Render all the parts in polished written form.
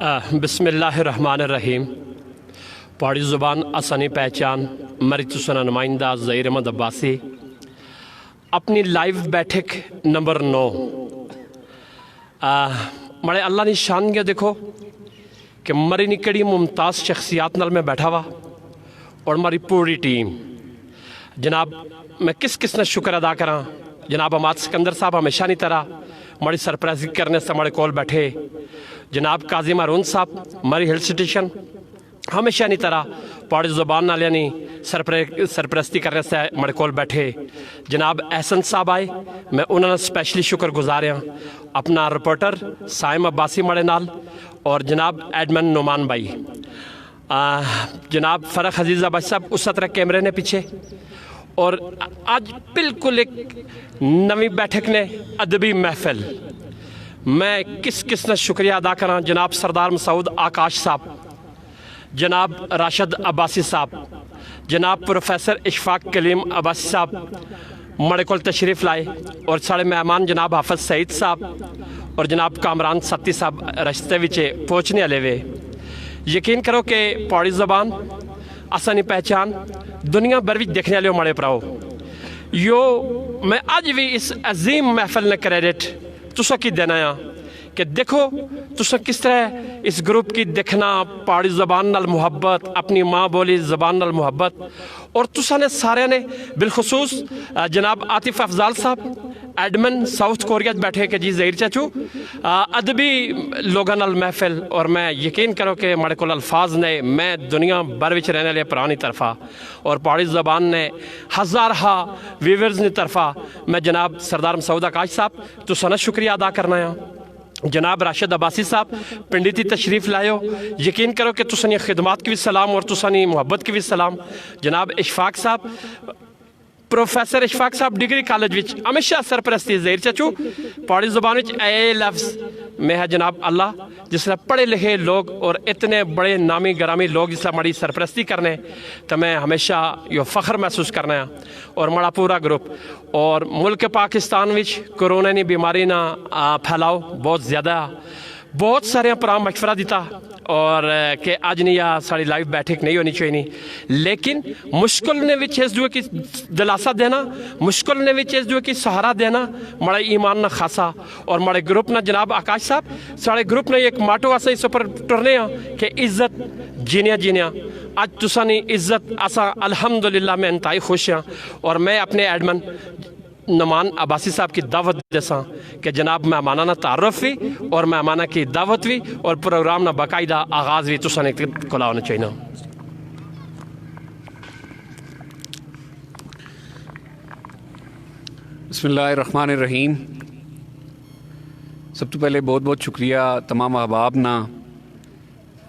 بسم اللہ الرحمن الرحیم. پہاڑی زبان آسانی پہچان مری تسنا نمائندہ ظہیر احمد عباسی. اپنی لائیو بیٹھک نمبر 9 مڑے اللہ نے شان گیا دیکھو کہ مری نکڑی ممتاز شخصیات نال میں بیٹھا ہوا اور ہماری پوری ٹیم. جناب میں کس نے شکر ادا کراں. جناب اماد سکندر صاحب ہمیشہ نہیں طرح ہماری سرپرائز کرنے سے ہمارے کول بیٹھے. جناب قاضی مارون صاحب ہماری ہل سٹیشن ہمیشہ نہیں طرح پہاڑی زبان نال یعنی سرپرستی کرنے سے ہمارے کول بیٹھے. جناب احسن صاحب آئے، میں انہوں نے اسپیشلی شکر گزار ہاں. اپنا رپورٹر سائم عباسی مڑے نال اور جناب ایڈمن نعمان بھائی. جناب فرق عزیز عباسی صاحب اس طرح کیمرے نے پیچھے. اور آج بالکل ایک نوی بیٹھک نے ادبی محفل. میں کس نے شکریہ ادا کراں. جناب سردار مسعود آکاش صاحب، جناب راشد عباسی صاحب، جناب پروفیسر اشفاق کلیم عباسی صاحب مڑے کول تشریف لائے اور سارے مہمان جناب حافظ سعید صاحب اور جناب کامران ستی صاحب رشتے وچے پہنچنے والے وے. یقین کرو کہ پہاڑی زبان آسانی پہچان دنیا بھر وچ دیکھنے والے مڑے پراؤ. یو میں آج بھی اس عظیم محفل نے کریڈٹ تسا کی دینا ہے کہ دیکھو تسا کس طرح اس گروپ کی دیکھنا پہاڑی زبان نال محبت، اپنی ماں بولی زبان نال محبت. اور تسا نے سارے نے بالخصوص جناب عاطف افضال صاحب ایڈمن ساؤتھ کوریا بیٹھے کہ جی ظہیر چاچو ادبی لوگاں نال محفل. اور میں یقین کرو کہ ہمارے کول الفاظ نے میں دنیا بھر وچ رہنے والے پرانی طرفہ اور پہاڑی زبان نے ہزارہا ویورز نے طرفہ میں جناب سردار مسعود آکاش صاحب تسا نے شکریہ ادا کرنا ہے. جناب راشد عباسی صاحب پنڈی تھی تشریف لائے ہو. یقین کرو کہ تسانی خدمات کی بھی سلام اور تسانی محبت کی بھی سلام. جناب اشفاق صاحب، پروفیسر اشفاق صاحب ڈگری کالج وچ ہمیشہ سرپرستی. ظہیر چچو پہاڑی زبان وچ اے لفظ میں ہے جناب اللہ جس طرح پڑھے لکھے لوگ اور اتنے بڑے نامی گرامی لوگ جس طرح مڑی سرپرستی کرنے تو میں ہمیشہ یہ فخر محسوس کرنا ہے. اور مڑا پورا گروپ اور ملک پاکستان وچ کورونا نی بیماری نہ پھیلاؤ بہت زیادہ بہت سارے پرام مشورہ دیتا اور کہ آج نہیں یا ساری لائیو بیٹھک نہیں ہونی چاہیے. لیکن مشکل نے وچ اس جو کی دلاسا دینا، مشکل نے وچ اس جو کی سہارا دینا مڑے ایمان نہ خاصا. اور مڑے گروپ نہ جناب آکاش صاحب سارے گروپ نے ایک ماٹو آسا اس پر ٹرنے ہیں کہ عزت جینیا. آج تسانی عزت آسا الحمدللہ میں انتہائی خوش ہاں. اور میں اپنے ایڈمن نعمان عباسی صاحب کی دعوت دیساں کہ جناب مہمانہ نہ تعارف بھی اور مہمانہ کی دعوت بھی اور پروگرام نہ باقاعدہ آغاز بھی تسانے کلا ہونا چاہیے. بسم اللہ الرحمن الرحیم. سب تو پہلے بہت بہت شکریہ تمام احباب نا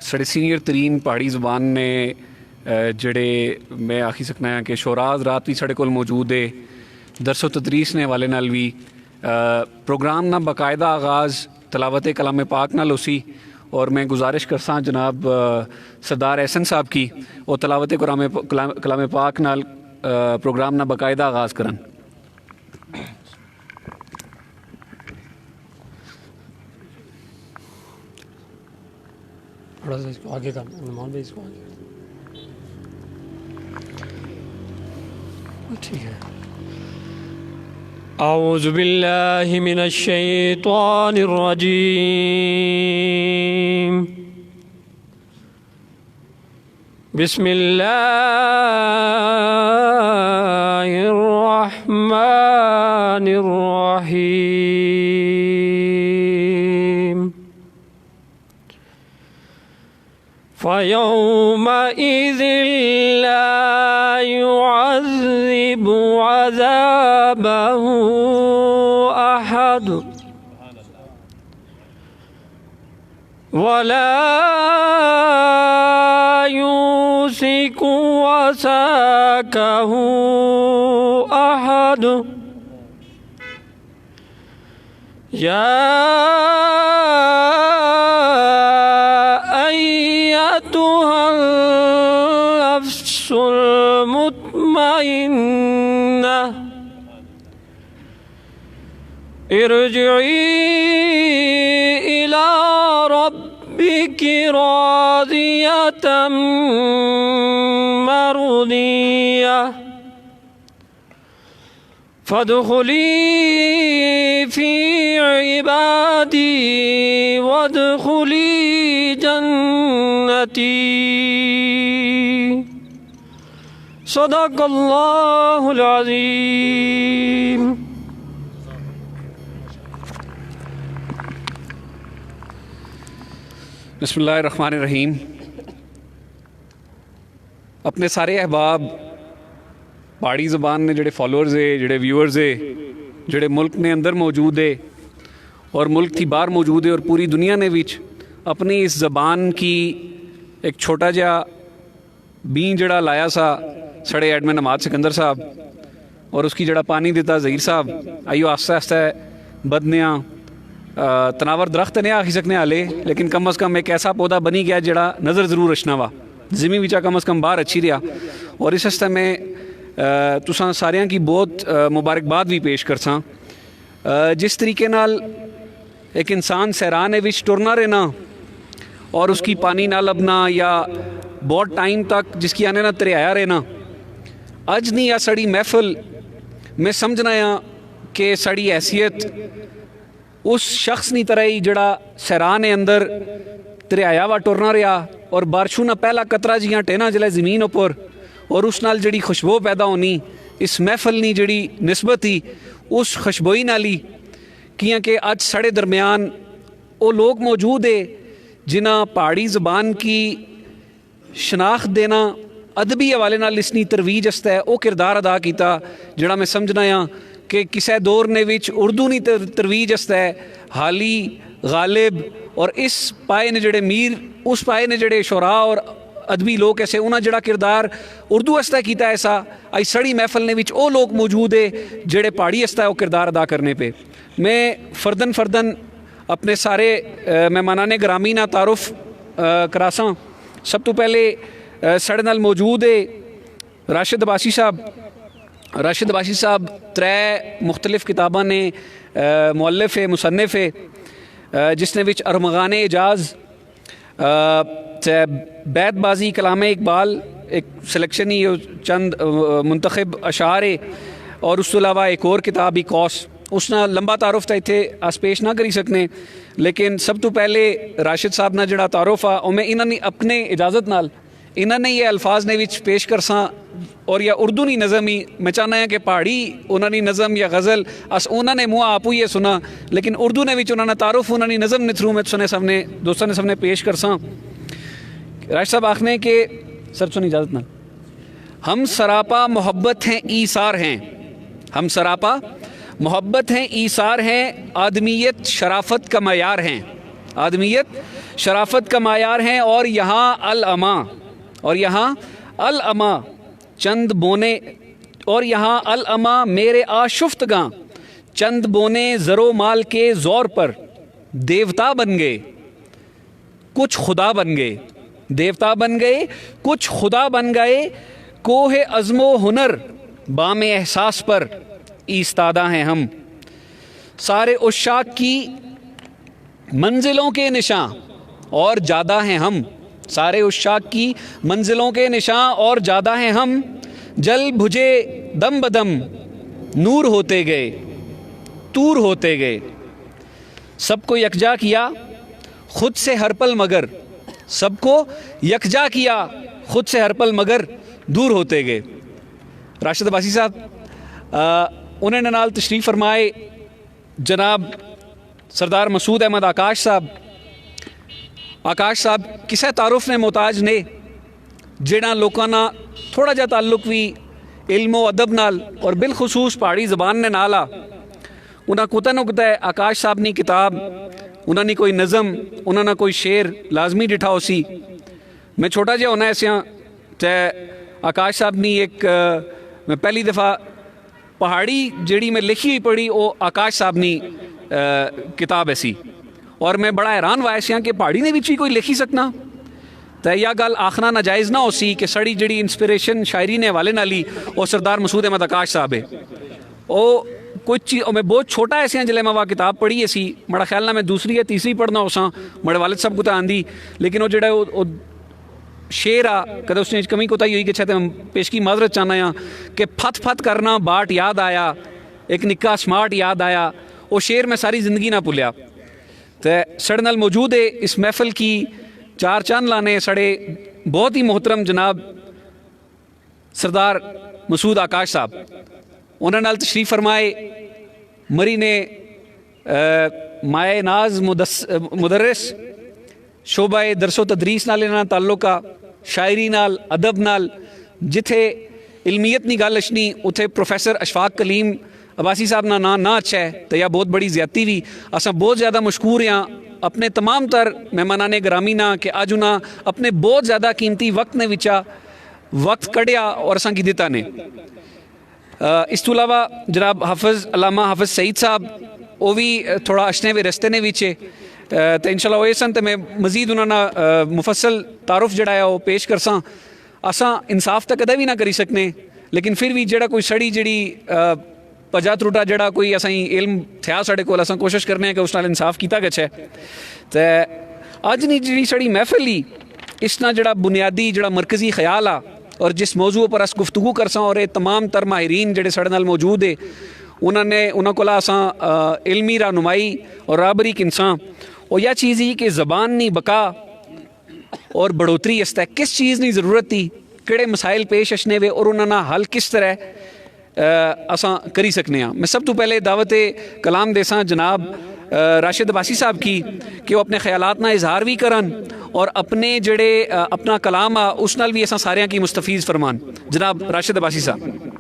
سڑے سینئر ترین پہاڑی زبان نے جڑے میں آخی سکنا ہے کہ شوراز رات بھی سڑے کول موجود ہے. درس و تدریس نے حوالے نال بھی پروگرام نہ باقاعدہ آغاز تلاوت کلام پاک نال اسی. اور میں گزارش کرساں جناب سردار احسن صاحب کی اور تلاوت کلام پاک نال پروگرام نہ باقاعدہ آغاز کرن. آگے کا نعمان بھائی اس کو آگے ٹھیک ہے. اعوذ باللہ من الشیطان الرجیم. بسم اللہ الرحمن الرحیم. فَيَوْمَئِذٍ لَا يُعَذِّبُ عَذَابَهُ أَحَدٌ وَلَا يُوثِقُ وَثَاقَهُ أَحَدٌ. المطمئنة ارجعي إلى ربك ربك راضية مرضية فادخلي في عبادي وادخلي جنتي صدق اللہ العظیم. بسم اللہ الرحمن الرحیم. اپنے سارے احباب پہاڑی زبان نے جڑے فالوورز ہے جڑے ویورز ہے جڑے ملک نے اندر موجود ہے اور ملک تھی باہر موجود ہے اور پوری دنیا نے وچ اپنی اس زبان کی ایک چھوٹا جا بین جڑا لایا سا سڑے ایڈمن حماد سکندر صاحب اور اس کی جڑا پانی دیتا ظہیر صاحب آئیو آہستہ آہستہ بدنیاں تناور درخت نہیں آخی سکنے آلے لیکن کم از کم ایک ایسا پودا بنی گیا جڑا نظر ضرور اشنا وا زمین وچا کم از کم باہر اچھی رہا. اور اس ہستے میں تساں ساریاں کی بہت مبارکباد بھی پیش کرساں. جس طریقے نال ایک انسان سیران وچ ٹرنا رہنا اور اس کی پانی نہ لبنا یا بہت ٹائم تک جس کی آنے نہ تریایا رہنا اج نہیں یا سڑی محفل میں سمجھنا یا کہ سڑی حیثیت اس شخص نہیں طرح ہی جڑا سیران اندر تریایا وا ٹرنا رہا اور بارشوں نہ پہلا قطرہ جیاں ٹینا جلے زمین اوپر اور اس نال جڑی خوشبو پیدا ہونی اس محفل نہیں جڑی نسبت ہی اس خوشبوئی نالی کیاں کہ اج سڑے درمیان وہ لوگ موجود ہے جنہ پہاڑی زبان کی شناخت دینا ادبی حوالے نال اسنی ترویج است ہے وہ کردار ادا کیتا جڑا میں سمجھنا یا کہ کسے دور نے وچ اردو نہیں ترویج است ہے حالی غالب اور اس پائے نے جڑے میر اس پائے نے جڑے شعراء اور ادبی لوگ ایسے انہاں جڑا کردار اردو است ہے کیتا ایسا آئی سڑی محفل نے وچ او لوگ موجود ہے جڑے پہاڑی است ہے وہ کردار ادا کرنے پہ. میں فردن اپنے سارے مہمانان گرامی نہ تعارف کراساں. سب تو پہلے سڑے نال موجود ہے راشد عباسی صاحب 3 مختلف کتاباں نے مؤلف ہے مصنف ہے جس نے وچ ارمغان اعجاز بیت بازی کلام اقبال ایک سلیکشن ہی چند منتخب اشعار ہے اور اس تو علاوہ ایک اور کتاب ہی کوس اس نہ لمبا تعارف تھا اتنے آس پیش نہ کری سکنے لیکن سب تو پہلے راشد صاحب نہ جڑا تعارف آ اور میں انہوں نے اپنے اجازت نال انہوں نے یہ الفاظ نے وچ پیش کرساں اور یا اردو نہیں نظم ہی میں چاہنا ہے کہ پہاڑی انہوں نے نظم یا غزل اس انہوں نے منہ آپ ہی سنا لیکن اردو نے وچ انہوں نے تعارف انہوں نے نظم نے تھرو میں سنے دوستوں نے سب نے پیش کرساں. راشد صاحب آخنے کہ سر سنی اجازت نال ہم سراپا محبت ہیں ایثار ہیں ہم سراپا محبت ہیں ایثار ہیں آدمیت شرافت کا معیار ہیں آدمیت شرافت کا معیار ہیں اور یہاں العما چند بونے اور یہاں العما میرے آشفتگاں چند بونے زرو مال کے زور پر دیوتا بن گئے کچھ خدا بن گئے دیوتا بن گئے کچھ خدا بن گئے کوہ عزم و ہنر بام احساس پر ایستادہ ہیں ہم سارے عشاق کی منزلوں کے نشاں اور جادہ ہیں ہم سارے عشاق کی منزلوں کے نشاں اور جادہ ہیں ہم جل بھجے دم بدم نور ہوتے گئے تور ہوتے گئے سب کو یکجا کیا خود سے ہر پل مگر سب کو یکجا کیا خود سے ہر پل مگر دور ہوتے گئے. راشد عباسی صاحب انہوں نے نال تشریف فرمائے جناب سردار مسعود احمد آکاش صاحب کسے تعارف نے محتاج نے جڑا لوکاں نا تھوڑا جا تعلق بھی علم و ادب نال اور بالخصوص پہاڑی زبان نے نالا انہاں کتا نکتا ہے آکاش صاحب نی کتاب انہاں نے کوئی نظم انہاں نے کوئی شعر لازمی ڈٹھا ہو سی. میں چھوٹا جہا ہونا ایسے تے آکاش صاحب نی ایک میں پہلی دفعہ پہاڑی جڑی میں لکھی ہوئی پڑھی وہ آکاش صاحب نی کتاب ایسی اور میں بڑا حیران ہوا ایسے کہ پہاڑی نے بھی کوئی لکھی سکنا تو یہ گل آخنا ناجائز نہ ہو سی کہ سڑی جڑی انسپریشن شاعری نے حوالے نالی وہ سردار مسعود احمد آکاش صاحب ہے وہ کوئی چیز میں بہت چھوٹا ایسے ہیں جلے میں وہ کتاب پڑھی سی بڑا خیال نہ میں دوسری یا تیسری پڑھنا اساں بڑے والد صاحب کو تو آندھی لیکن وہ جڑا وہ شعر آ کدے اس نے کمی کوتاہی ہوئی کہ چھتے میں پیش کی معذرت چاہنا ہاں کہ پھت پھت کرنا باٹ یاد آیا ایک نکا سمارٹ یاد آیا وہ شعر میں ساری زندگی نہ بھولیا تو سڑے نال موجود ہے اس محفل کی چار چاند لانے سڑے بہت ہی محترم جناب سردار مسعود آکاش صاحب انہوں نال تشریف فرمائے مری نے مائے ناز مدرس شعبہ درس و تدریس نال انہاں تعلقہ شاعری نال ادب نال جتھے علمیت نہیں گل اچھنی اتھے پروفیسر اشفاق کلیم عباسی صاحب نہ اچھا ہے تو یا بہت بڑی زیادتی بھی اساں بہت زیادہ مشکور ہیں اپنے تمام تر مہمانان گرامی نہ کہ اج انہاں اپنے بہت زیادہ قیمتی وقت نے وچا وقت کڑیا اور اساں کی دیتا نے اس تو علاوہ جناب حافظ علامہ حافظ سعید صاحب وہ بھی تھوڑا اشنے وے رستے نے وچے تو انشاءاللہ وہ سن تو میں مزید انہوں نے مفصل تعارف جڑا ہے وہ پیش کرساں اساں انصاف تو کدے بھی نہ کری سکنے لیکن پھر بھی جڑا کوئی سڑی جڑی پجا تروٹا جڑا کوئی اسائیں علم تھیا ساڈے کول اساں کوشش کرنے ہیں کہ اس نال انصاف کیتا گچھے تے اج نہیں جڑی سڑی محفل ہی اس نا جڑا بنیادی جڑا مرکزی خیال آ اور جس موضوع پر اس گفتگو کرساں اور تمام تر ماہرین جڑے ساڈے نال موجود ہے انہوں کو اساں علمی رہنمائی اور رابری کنساں اور یہ چیز ہی کہ زبان نہیں بقا اور بڑھوتری اس طرح کس چیز نہیں ضرورت تھی کہڑے مسائل پیش اشنے وے اور انہوں نے حل کس طرح اساں کری سکنے ہیں میں سب تو پہلے دعوت کلام دیساں جناب راشد عباسی صاحب کی کہ وہ اپنے خیالات نہ اظہار بھی کرن اور اپنے جڑے اپنا کلام آ اس نال بھی اساں ساریاں کی مستفیض فرمان جناب راشد عباسی صاحب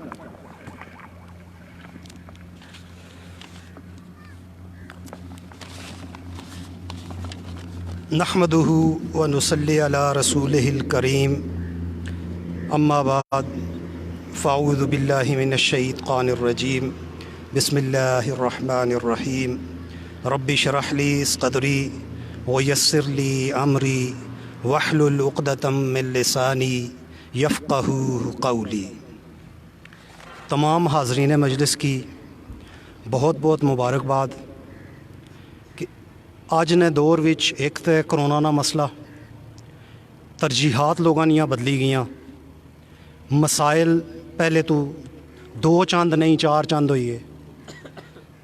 نحمده ونصلي على رسوله الكريم اما بعد فاعوذ بالله من الشيطان الرجيم بسم الله الرحمن الرحيم رب اشرح لي صدري ويسر لي امري واحلل عقدة من لساني يفقهوا قولي تمام حاضرین مجلس کی بہت بہت مبارکباد اج نے دور وچ ایک تو کرونا نا مسئلہ ترجیحات لوگاں دیاں بدلی گئیاں مسائل پہلے تو 2 چاند نہیں 4 چاند ہوئی ہے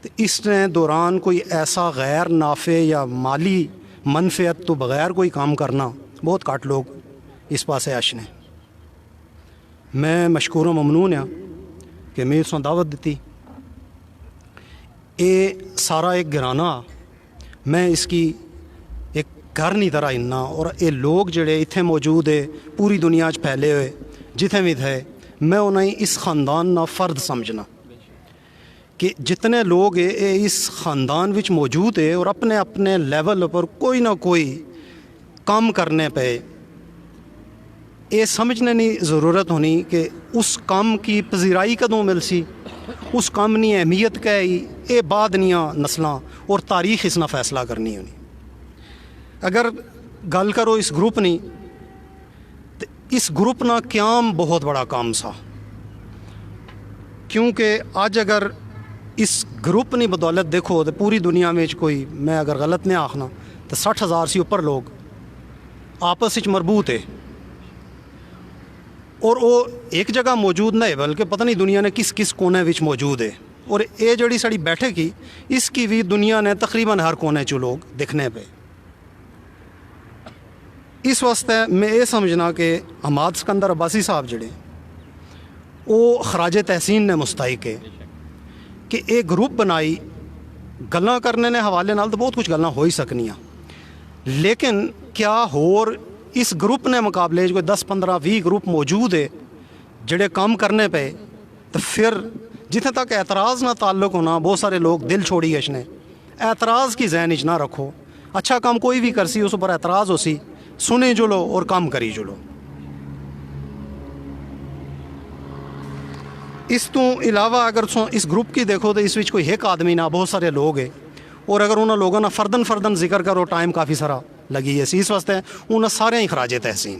تو اس نے دوران کوئی ایسا غیر نافع یا مالی منفعت تو بغیر کوئی کام کرنا بہت کٹ لوگ اس پاسے اشنے میں مشکور و ممنون ہاں کہ میں اس نے دعوت دیتی اے سارا ایک گھرانہ میں اس کی ایک گھر نہیں طرح اننا اور یہ لوگ جڑے اتنے موجود ہے پوری دنیا چ پھیلے ہوئے جتنے بھی تھے میں انہیں اس خاندان نا فرد سمجھنا کہ جتنے لوگ ہے اس خاندان وچ موجود ہے اور اپنے اپنے لیول پر کوئی نہ کوئی کام کرنے پہ یہ سمجھنے نہیں ضرورت ہونی کہ اس کام کی پذیرائی کدوں مل سی اس کام نہیں اہمیت کا یہ بعد نیاں نسلاں اور تاریخ اس نہ فیصلہ کرنی ہونی اگر گل کرو اس گروپ نہیں تو اس گروپ نہ قیام بہت بڑا کام سا کیونکہ آج اگر اس گروپ نہیں بدولت دیکھو تو پوری دنیا میں کوئی میں اگر غلط نہیں آخنا تو 60,000 سے اوپر لوگ آپس وچ مربوط ہے اور وہ ایک جگہ موجود نہیں بلکہ پتہ نہیں دنیا نے کس کس کونے وچ موجود ہے اور یہ جڑی سڑی بیٹھے کی اس کی بھی دنیا نے تقریباً ہر کونے چ لوگ دکھنے پہ اس واسطے میں یہ سمجھنا کہ حماد سکندر عباسی صاحب جڑے وہ خراج تحسین نے مستحق ہے کہ ایک گروپ بنائی گلاں کرنے نے حوالے نال تو بہت کچھ گلاں ہو ہی سکنیاں لیکن کیا ہور اس گروپ نے مقابلے کوئی 10-15-20 گروپ موجود ہے جڑے کام کرنے پہ تو پھر جتنے تک اعتراض نہ تعلق ہونا بہت سارے لوگ دل چھوڑی گشنے اعتراض کی ذہن اچ نہ رکھو اچھا کام کوئی بھی کرسی اس پر اعتراض ہو سی سنے جو لو اور کام کری جو لو اس تو علاوہ اگر اس گروپ کی دیکھو تو اس وچ کوئی ایک آدمی نہ بہت سارے لوگ ہیں اور اگر انہوں لوگوں نے فردن ذکر کرو ٹائم کافی سارا لگی ہے اس واسطے انہیں سارے ہی خراج تحسین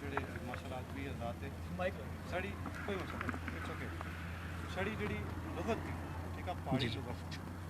ਜਿਹੜੇ ਮਾਸ਼ਾਅੱਲਾ ਵੀ ਆਜ਼ਾਦ ਤੇ ਸਾਡੀ ਕੋਈ ਮਸਲਾ ਇਟਸ ਓਕੇ ਸਾਡੀ ਜਿਹੜੀ ਲੁਗਤ ਦੀ ਠੀਕ ਆ ਪਹਾੜੀ ਲੁਗਤ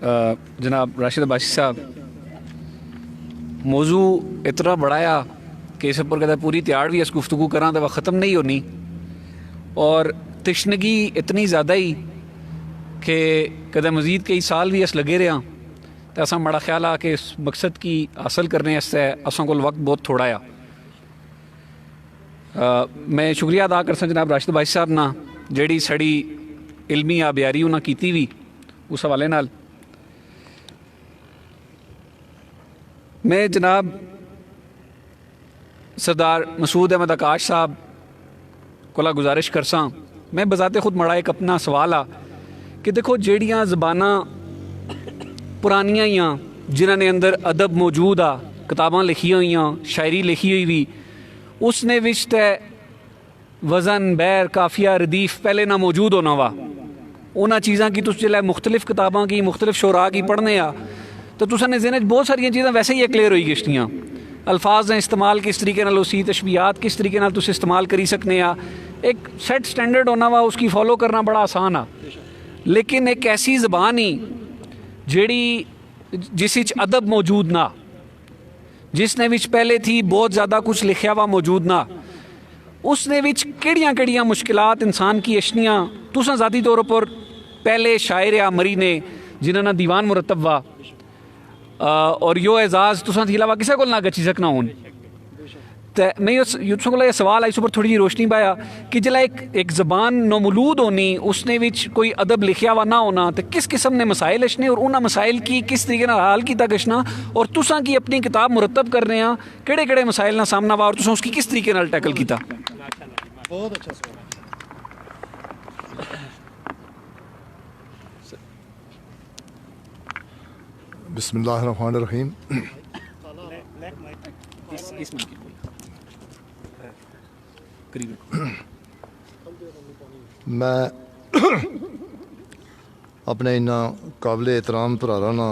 جناب راشد عباسی صاحب موضوع اتنا بڑا کہ اس پر کہتا پوری تیار بھی اس گفتگو کراں تو وہ ختم نہیں ہونی، اور تشنگی اتنی زیادہ ہی کہ کدے مزید کئی سال بھی اس لگے رہا تو اساں بڑا خیال آ کہ اس مقصد کی حاصل کرنے اسے اساں کو وقت بہت تھوڑا میں شکریہ ادا کرسا جناب راشد عباسی صاحب نا جیڑی سڑی علمی آبیاری انہاں کیتی بھی اس حوالے نال۔ میں جناب سردار مسعود احمد آکاش صاحب کو گزارش کرساں، میں بذات خود مڑا ایک اپنا سوال کہ دیکھو جیڑیاں زباناں پرانیاں ہیاں جنہاں نے اندر ادب موجود کتاباں لکھی ہوئیاں، شاعری لکھی ہوئی بھی، اس نے وچ تے وزن بیر کافیہ ردیف پہلے نہ موجود ہونا وا انہاں چیزاں کی تس جلے مختلف کتاباں کی مختلف شعراء کی پڑھنے تو تساں نے ذہن بہت ساری چیزاں ویسے ہی کلیئر ہوئی گشتیاں، الفاظ نے استعمال کس طریقے نال اسی تشبیہات کس طریقے نال تس استعمال کری سکنے ایک سیٹ سٹینڈرڈ ہونا وا اس کی فالو کرنا بڑا آسان لیکن ایک ایسی زبان ہی جیڑی جس وچ ادب موجود نہ، جس نے وچ پہلے تھی بہت زیادہ کچھ لکھیا ہوا موجود نہ، اس نے وچ کیڑیاں مشکلات انسان کی اشنیاں تساں ذاتی طور پر پہلے شاعر مری نے جنہاں نا دیوان مرتب وا اور یو اعزاز تساں تھی علاوہ کسے کول نہ گچھی سکنا ہون تے میں یوسف کو یہ سوال آئی پر تھوڑی جی روشنی پایا کہ جلا ایک زبان نومولود ہونی اس نے وچ کوئی ادب لکھیا ہوا نہ ہونا تو کس قسم نے مسائل اشنے اور انہاں مسائل کی کس طریقے نال حل کیتا گشنا اور تساں کی اپنی کتاب مرتب کرنے کیڑے مسائل نہ سامنا ہوا اور تساں اس کی کس طریقے نال ٹیکل کیتا؟ بہت اچھا سوال۔ بسم اللہ الرحمن الرحیم۔ میں اپنے انہاں قابل احترام بھراواں نا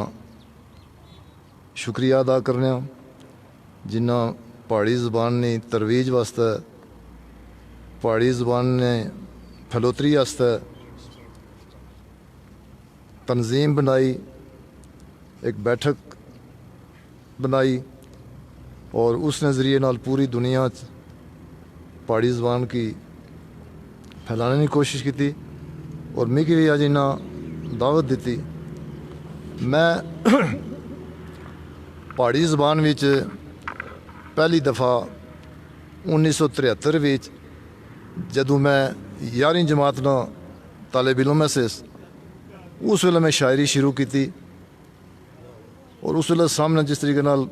شکریہ ادا کرنے جنہاں پہاڑی زبان نے ترویج واسطے پہاڑی زبان نے پھلوتری واسطے تنظیم بنائی، ایک بیٹھک بنائی اور اس نے ذریعے نال پوری دنیا پہاڑی زبان کی پھیلانے کی کوشش کی تھی اور میں بھی آج انہیں دعوت دیتی۔ میں پہاڑی زبان وچ پہلی دفعہ 1973 وچ جدوں میں 11ویں جماعت نا طالب علم میں سے اس ویلے میں شاعری شروع کی تھی اور اس ویلے سامنے جس طریقے نال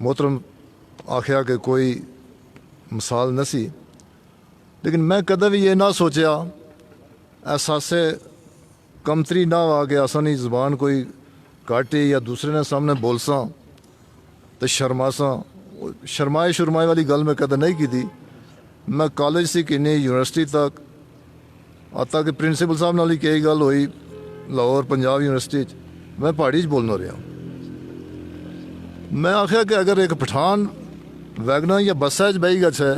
محترم آخیا کہ کوئی مثال نہ سی، لیکن میں کدے بھی یہ نہ سوچیا احساس کمتری نہ آ کے آسانی زبان کوئی کاٹی یا دوسرے نے سامنے بولساں تو شرماساں شرمائے والی گل میں کدے نہیں کی تھی۔ میں کالج سے کنی یونیورسٹی تک آتا کہ پرنسپل صاحب نال ہی کئی گل ہوئی لاہور پنجاب یونیورسٹی میں پہاڑی بولنا رہا۔ میں آخیا کہ اگر ایک پٹھان ویگنا یا بسا بہی گچ ہے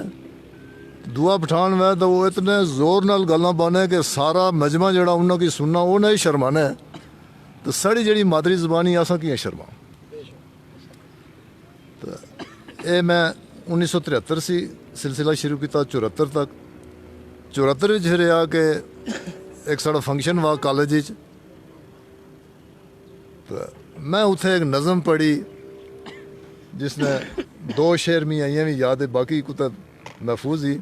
دعا پٹھان میں تو وہ اتنے زور نال گلاں بانے کہ سارا مجمع جڑا انہوں کی سننا وہ نہیں شرمانا ہے تو ساری جڑی مادری زبانی آساں کی شرما۔ تو اے میں 1973 سی سلسلہ شروع کیتا 74 تک 74 رہا کہ ایک ساڑا فنکشن ہوا کالج میں اتنے ایک نظم پڑھی جس نے 2 شعر میں آئیاں بھی یاد ہے باقی کتب محفوظ ہی۔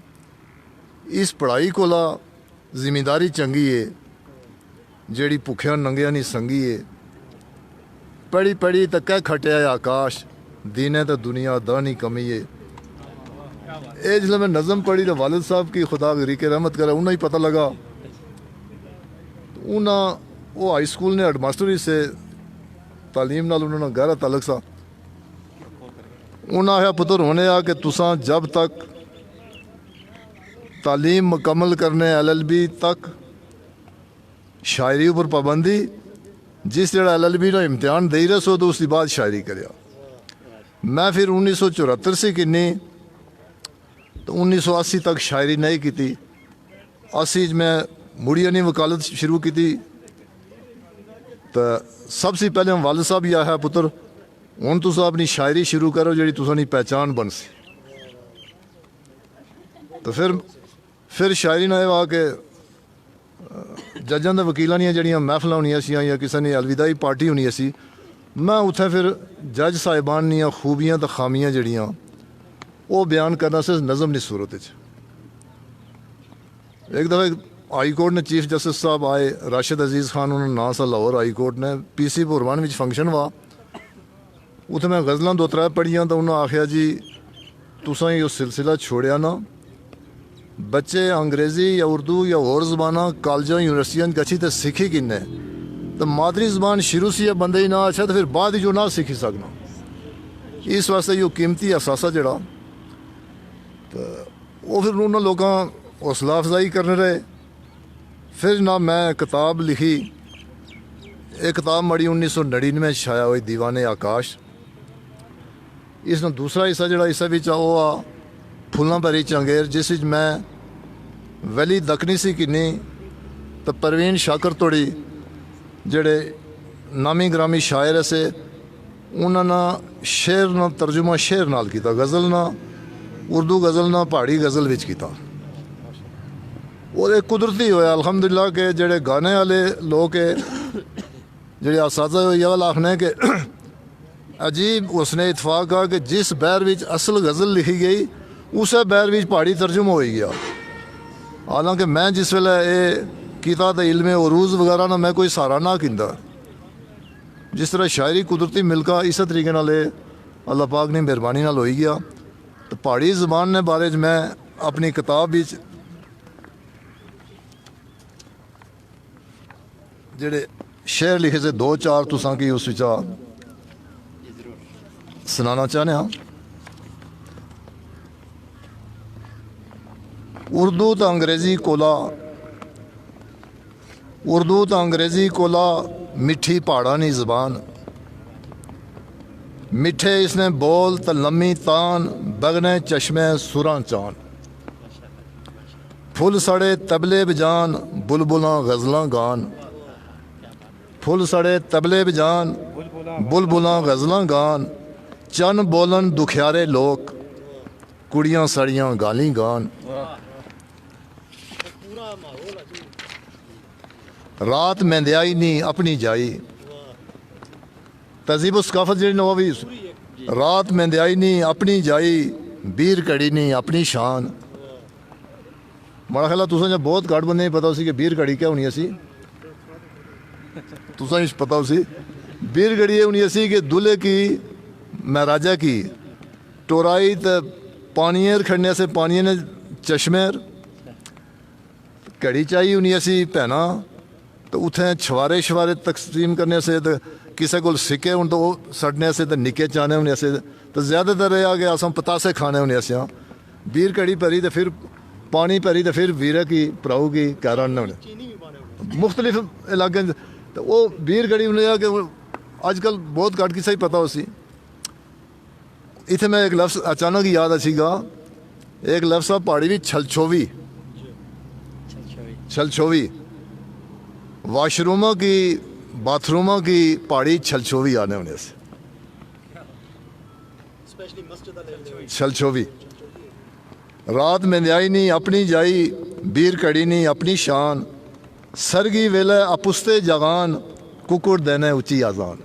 اس پڑھائی کو زمینداری چنگی ہے جیڑی بھکھیاں ننگیاں نہیں سنگی ہے، پڑھی تو کہہ کھٹیا ہے آکاش دینے تو دنیا دا نہیں کمی ہے۔ اے جس میں نظم پڑھی تو والد صاحب کی خدا غریق رحمت کرے انہیں ہی پتہ لگا، وہ ہائی سکول نے ہیڈ ماسٹری سے تعلیم نال انہوں نے گہرا تعلق سا۔ انہاں آیا پتر ہونے کہ تساں جب تک تعلیم مکمل کرنے LLB تک شاعری اوپر پابندی جس جڑا LLB نے امتحان دے رہے سو تو اس کی بعد شاعری کریا۔ میں پھر 1974 سے کنی تو 1980 تک شاعری نہیں کی تھی۔ 80 میں مڑیا نے وکالت شروع کی تھی تو سب سے پہلے والد صاحب یہ ہے پتر ہوں تو اپنی شاعری شروع کرو جی تصانی پہچان بن سی. تو پھر شاعری نہ یہ کہ ججاں وکیلاں دیا جڑیاں محفل ہونی سی یا کسی نے الوداعی پارٹی ہونی سی, میں اتنے پھر جج صاحبان دیا خوبیاں تو خامیاں جڑیاں وہ بیان کرنا سے نظم کی صورت. ایک دفعہ ہائی کورٹ نے چیف جسٹس صاحب آئے, راشد عزیز خان انہوں نے نام سا لاہور ہائی کورٹ نے PC پور فنکشن ہوا, اتنے میں غزلاں 2-3 پڑھیاں تو انہوں نے آخیا جی تساں یہ سلسلہ چھوڑیا نا, بچے انگریزی یا اردو یا اور زباناں کالجاں یونیورسٹیاں گچھی تو سیکھی کنے, تو مادری زبان شروع سے بندے ہی نہ اچھا تو پھر بعد ہی جو نہ سیکھی سکنا. اس واسطے یہ قیمتی احساسہ جڑا تو وہ پھر انہوں نے لوگاں حوصلہ افزائی کرنے رہے. پھر جناب میں کتاب لکھی, ایک کتاب مڑی 1999 چھایا ہوئی دیوان آکاش. اس نے دوسرا حصہ جڑا حصہ بھی وہ آ پھلاں بھری چنگیر, جس وچ میں ولی دکنی سی کنی تو پروین شاکر توڑی جڑے نامی گرامی شاعر سے انہوں نے شعر نہ ترجمہ شعر نال کیتا, غزل نہ اردو غزل نہ پہاڑی غزل وچ کیتا. اور ایک قدرتی ہویا الحمدللہ کہ جڑے گانے والے لوگ جڑے اساتذہ یہ آخنے کہ عجیب اس نے اتفاق کہا کہ جس بیر وچ اصل غزل لکھی گئی اسے بیر وچ پہاڑی ترجمہ ہوئی گیا. حالانکہ میں جس ویلے یہ کیتا تو علم عروض وغیرہ نہ میں کوئی سہارا نہ کیندا. جس طرح شاعری قدرتی ملکہ اس طریقے نال اللہ پاک نے مہربانی نال ہوئی گیا. تو پہاڑی زبان نے بارے میں اپنی کتاب جڑے شعر لکھے سے 2-4 تساں کی اس وچا سنانا چاہنے ہاں. اردو تو انگریزی کولا میٹھی پہاڑانی زبان, میٹھے اس نے بول تو لمی تان بگنے چشمے سراں چان, پھل سڑے تبلے بجان بلبلاں غزلاں گان, پھل سڑے تبلے بجان بلبلاں غزلاں گان, چن بولن دکھیارے لوگ کڑیاں سڑیاں گالی گان. رات مہندیائی نہیں اپنی جائی, تہذیب و ثقافت جڑی نووی, رات مہندیائی نہیں اپنی جائی بیر کڑی نہیں اپنی شان. مڑا خیال تساں جب بہت گھٹ بندے پتا ہو سی کہ بیر کڑی کیا ہونی سی, تساں پتا ہو سی بیر کڑی یہ ہونی سی کہ دلہے کی مہراجہ کی ٹورائی تو پانیئر کھڑنے سے پانی نے چشمیر کڑی چاہیے ہونی سی پہنا, تو اتنے چھوارے تقسیم کرنے سے تو کسی کو سکے ہوں تو وہ سڑنے سے تو نکے چانے ہونے سے تو زیادہ تر یہ آ گیا پتاسے کھانے ہونے سے. بیر کڑی پری تو پھر پانی پری تو پھر ویرے کی پراؤ کی کیران ہونے مختلف علاقے. تو وہ بیر کڑی ہونے کہ اج کل بہت گھٹ کسی پتا ہو سی. اتنے میں ایک لفظ اچانک یاد اچھی گا, ایک لفظ پہاڑی بھی چھلچھوی واش روموں کی باتھ روموں کی پہاڑی چھلچھوی آنے ہونے سے. چھلچھوی رات مہندیائی نہیں اپنی جائی بیر کڑی نہیں اپنی شان, سرگی ویلے اپستے جگان ککڑ دینے اچھی آزان.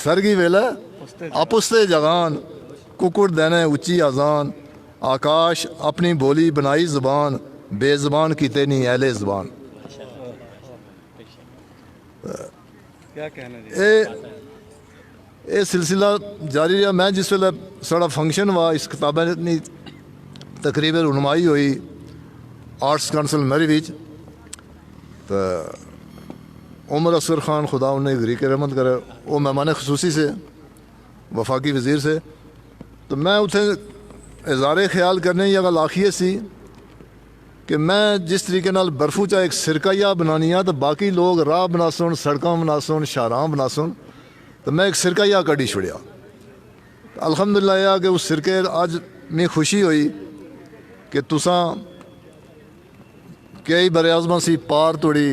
سرگی ویلے اپستے جگان ککڑ دینے اچھی آزان, آکاش اپنی بولی بنائی زبان بے زبان کیتے نہیں اہل زبان. کیا کہنا جی یہ سلسلہ جاری رہا. میں جس ویلے ساڑا فنکشن ہوا اس کتابیں تقریب رونمائی ہوئی آرٹس کونسل میری وچ, تو عمر اصغر خان خدا انہیں غریق رحمت کرے وہ مہمان خصوصی سے وفاقی وزیر سے, تو میں اتنے اظہار خیال کرنے یہ گل آخیے سی کہ میں جس طریقے نال برفو چاہے ایک سرکہ بنانی ہے تو باقی لوگ راہ بنا سن سڑکاں بنا سن شاہراہ بنا سن, تو میں ایک سرکہ کڈی چھڑیا. الحمدللہ یہ کہ اس سرکے اج میں خوشی ہوئی کہ تساں کئی بر اعظماں سی پار توڑی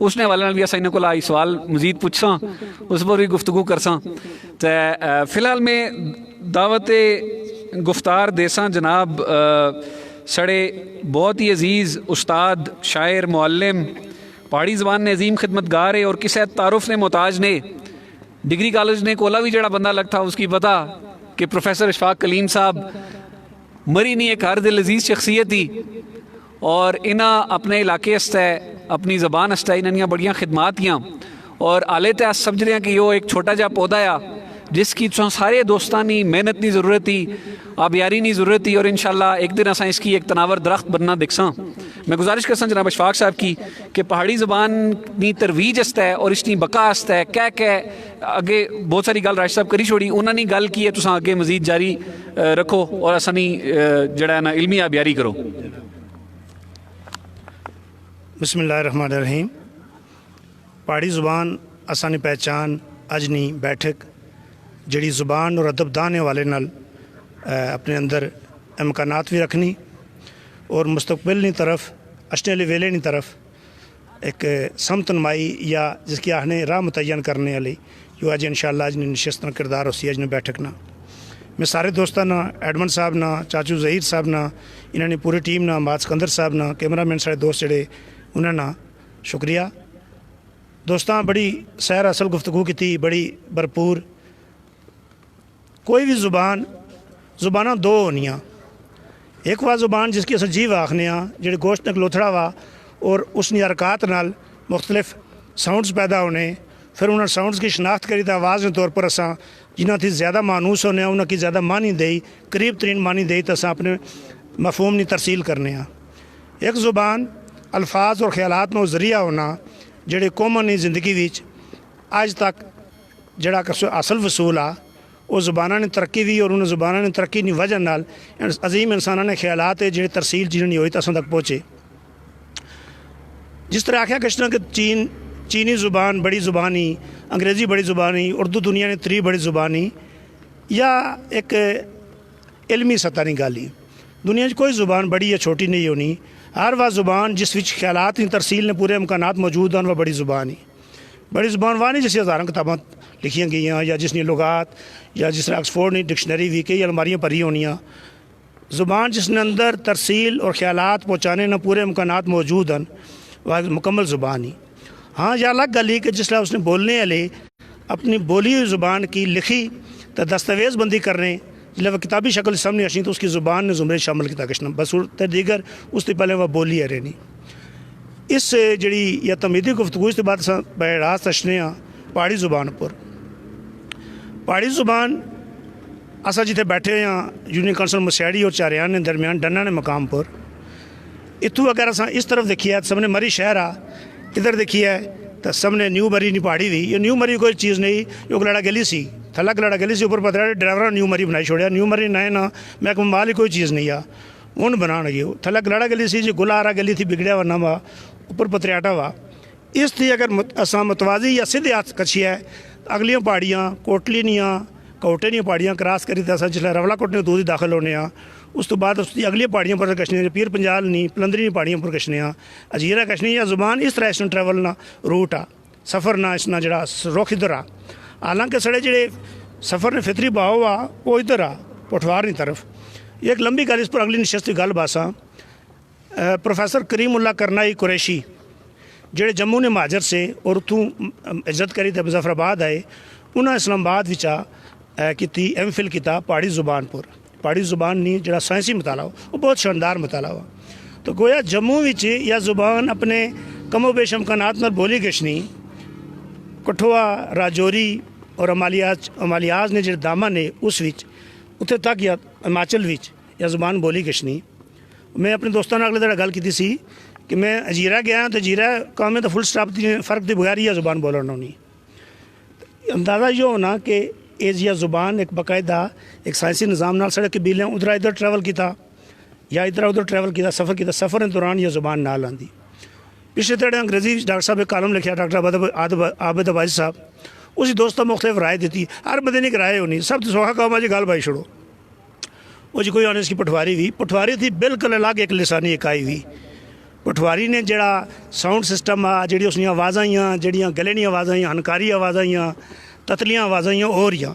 اس نے حوالے نال بھی اساں انہاں کول آئی سوال مزید پوچھساں اس پر بھی گفتگو کرساں تے فی الحال میں دعوت گفتار دیساں جناب سڑے بہت ہی عزیز استاد شاعر معلم پہاڑی زبان نے عظیم خدمتگار ہے اور کسی تعارف نے محتاج نے ڈگری کالج نے کولا بھی جڑا بندہ لگ تھا اس کی پتہ کہ پروفیسر اشفاق کلیم صاحب مری نہیں ایک ہر دل عزیز شخصیت ہی اور انہاں اپنے علاقے استے اپنی زبان استے انہاں بڑیاں خدمات ہیاں اور آلے تے سمجھ رہے ہیں کہ یہ ایک چھوٹا جا پودا ہے جس کی سارے دوستانی محنت نہیں ضرورت تھی آبیاری نہیں ضرورت تھی اور انشاءاللہ ایک دن اساں اس کی ایک تناور درخت بننا دکھساں میں گزارش کرساں جناب اشفاق صاحب کی کہ پہاڑی زبان نی ترویج استا ہے اور اس نی بقا استا ہے کہہ اگے بہت ساری گل راشد صاحب کری چھوڑی انہوں نے گل کی ہے تساں اگے مزید جاری رکھو اور اساں نی جڑا ہے نا علمی آبیاری کرو. بسم اللہ الرحمن الرحیم. پہاڑی زبان اسانی پہچان اج نی بیٹھک جڑی زبان اور ادب دان حوالے نال اپنے اندر امکانات بھی رکھنی اور مستقبل نی طرف اشنے والے ویلے نی طرف ایک سمت نمائی یا جس کی آہنے راہ متعین کرنے والی جو اج انشاءاللہ اج نی نشستنا کردار ہوسی اج نے بیٹھک نا میں سارے دوستان ایڈمنڈ صاحب نا چاچو ظہیر صاحب نا انہوں نے پوری ٹیم نا مات سکندر صاحب نا کیمرہ مین سارے دوست جڑے انہوں نا شکریہ دوستاں. بڑی سیر اصل گفتگو کی تھی بڑی بھرپور. کوئی بھی زباناں دو ہونیاں ایک وا زبان جس کی اصل جیو آخنے ہاں جڑے گوشت نے کلوتھڑا وا اور اس نی حرکات نال مختلف ساؤنڈز پیدا ہونے پھر انہوں ساؤنڈز کی شناخت کری تو آواز کے طور پر اساں جنہ تھی زیادہ مانوس ہونے ہیں انہوں کی زیادہ معنی دئی قریب ترین معنی دئی تو اساں اپنے مفہوم نی ترسیل کرنے ہاں. ایک زبان الفاظ اور خیالات میں ذریعہ ہونا جڑے قوماں نی زندگی وچ اج تک جڑا اصل وصول آ وہ زباناں نے ترقی بھی اور انہوں زباناں نے ترقی کی وجہ نال عظیم انساناں نے خیالات ہے جڑے ترسیل جنہوں نہیں ہوئی تو اساں تک پہنچے. جس طرح آخیا کشنا کہ چینی زبان بڑی زبانی انگریزی بڑی زبانی اردو دنیا نے تری بڑی زبانی یا ایک علمی سطح نہیں گالی دنیا کوئی زبان بڑی یا چھوٹی نہیں ہونی. ہر وہ زبان جس وچ خیالات کی ترسیل نے پورے امکانات موجود ہیں وہ بڑی زبان ہی بڑی زبان وہ نہیں جس ہزاروں کتاباں لکھیاں گئی ہیں یا جس نے لغات یا جس طرح آکسفورڈ نے ڈکشنری بھی کئی الماریاں پری ہونیاں. زبان جس نے اندر ترسیل اور خیالات پہنچانے نہ پورے امکانات موجود ہیں وہ مکمل زبان ہی. ہاں یہ الگ گل ہی کہ جس طرح اس نے بولنے والے اپنی بولی ہوئی زبان کی لکھی تو دستاویز بندی کرنے جب وہ کتابی شکل سامنے اشیں تو اس کی زبان نے زمرے شامل کیا کشنا بصورت دیگر اس سے پہلے وہ بولی ہے رہنی. اس سے جڑی یا تمیدی گفتگو اس کے بعد بہ راست اشنے ہاں پہاڑی زبان پر. پہاڑی زبان اسا جتنے بیٹھے ہاں یونین کونسل مسیاڑی اور چاریان نے درمیان ڈنا نے مقام پر اتو اگر اسا اس طرف دیکھیے تو سامنے مری شہر آ ادھر دیکھیے تو سامنے نیو مری نہیں پہاڑی بھی یہ نیو مری کوئی چیز نہیں یہ لڑا گلی سی تھلا لڑا گلی سی اوپر پتہ ڈرائیور نیو مری بنائی چھوڑیا نیو مری نہ نا میں کہ مال ہی کوئی چیز نہیں آ ان بنا گئی تھلا لڑا گلی سی جی گلا آرا گلی تھی بگڑیا ورنہ وا اوپر پتریاٹا وا. اس تھی اگر اساں متوازی یا سیدھے ہاتھ کچھی ہے اگلیاں پہاڑیاں کوٹلی نیاں کوٹے نہیں پہاڑیاں کراس کری تو اصل جسے رولا کوٹ نے دودھ داخل ہونے ہاں اس تو بعد اس کی اگلی پہاڑیاں پر کشنے پیر پنجال نہیں پلندری نہیں پہاڑیاں پر کشنے ہاں اجیرہ کشنے یا زبان اس طرح اس نے ٹریول نہ روٹ آ سفر نہ اس نہ جڑا رخ ادھر آ. حالانکہ سڑے جڑے سفر نے فطری باؤ آ وہ ادھر آ پٹھوار کی طرف. یہ ایک لمبی گل اس پر اگلی نشست کی گل باساں. پروفیسر کریم اللہ کرنائی قریشی جڑے جموں نے مہاجر سے اور اتوں عزت کری تے مظفر آباد آئے انہاں اسلام آباد وچا کیتی ایم فل کیتا پہاڑی زبان پر. پہاڑی زبان نہیں جڑا سائنسی مطالعہ ہو وہ بہت شاندار مطالعہ ہوا. تو گویا جموں وچ یا زبان اپنے کم و بیش امکانات نال بولی گشنی کٹھوا راجوری اور امالیاز نے جڑے دامن نے اس وچ اتنے تک یا ہماچل وچ یا زبان بولی گشنی. میں اپنے دوستوں اگلے دڑا گل کی سی کہ میں اجیرہ گیا تو اجیرہ قوم میں تو فل سٹاپ فرق دی بغیر یہ زبان بولنا ہونی. اندازہ یہ ہونا کہ یہ زبان ایک باقاعدہ ایک سائنسی نظام نال سڑے قبیلے ادھر ادھر ٹریول کیتا یا ادھر ادھر ٹریول کیتا سفر کیتا سفر کے دوران یہ زبان نال آندی. پچھلے تڑے انگریزی ڈاکٹر صاحب ایک کالم لکھا ڈاکٹر عابد عباسی صاحب اسی دوستوں مختلف رائے دیتی ہر بندے نے رائے ہونی سب تو سوکھا کام جی گال بھائی چھوڑو وہ جی کوئی آنے اس کی پٹواری بھی پٹواری تھی بالکل الگ ایک لسانی اکائی ہوئی ਪਠਵਾਰੀ ਨੇ ਜਿਹੜਾ ਸਾਊਂਡ ਸਿਸਟਮ ਆ, ਜਿਹੜੀ ਉਸਦੀਆਂ ਆਵਾਜ਼ਾਂ ਆਈਆਂ, ਜਿਹੜੀਆਂ ਗਲੇ ਦੀਆਂ ਆਵਾਜ਼ਾਂ ਆਈਆਂ, ਹਨਕਾਰੀ ਆਵਾਜ਼ਾਂ ਆਈਆਂ, ਤਤਲੀਆਂ ਆਵਾਜ਼ਾਂ ਆਈਆਂ, ਹੋ ਰਹੀਆਂ,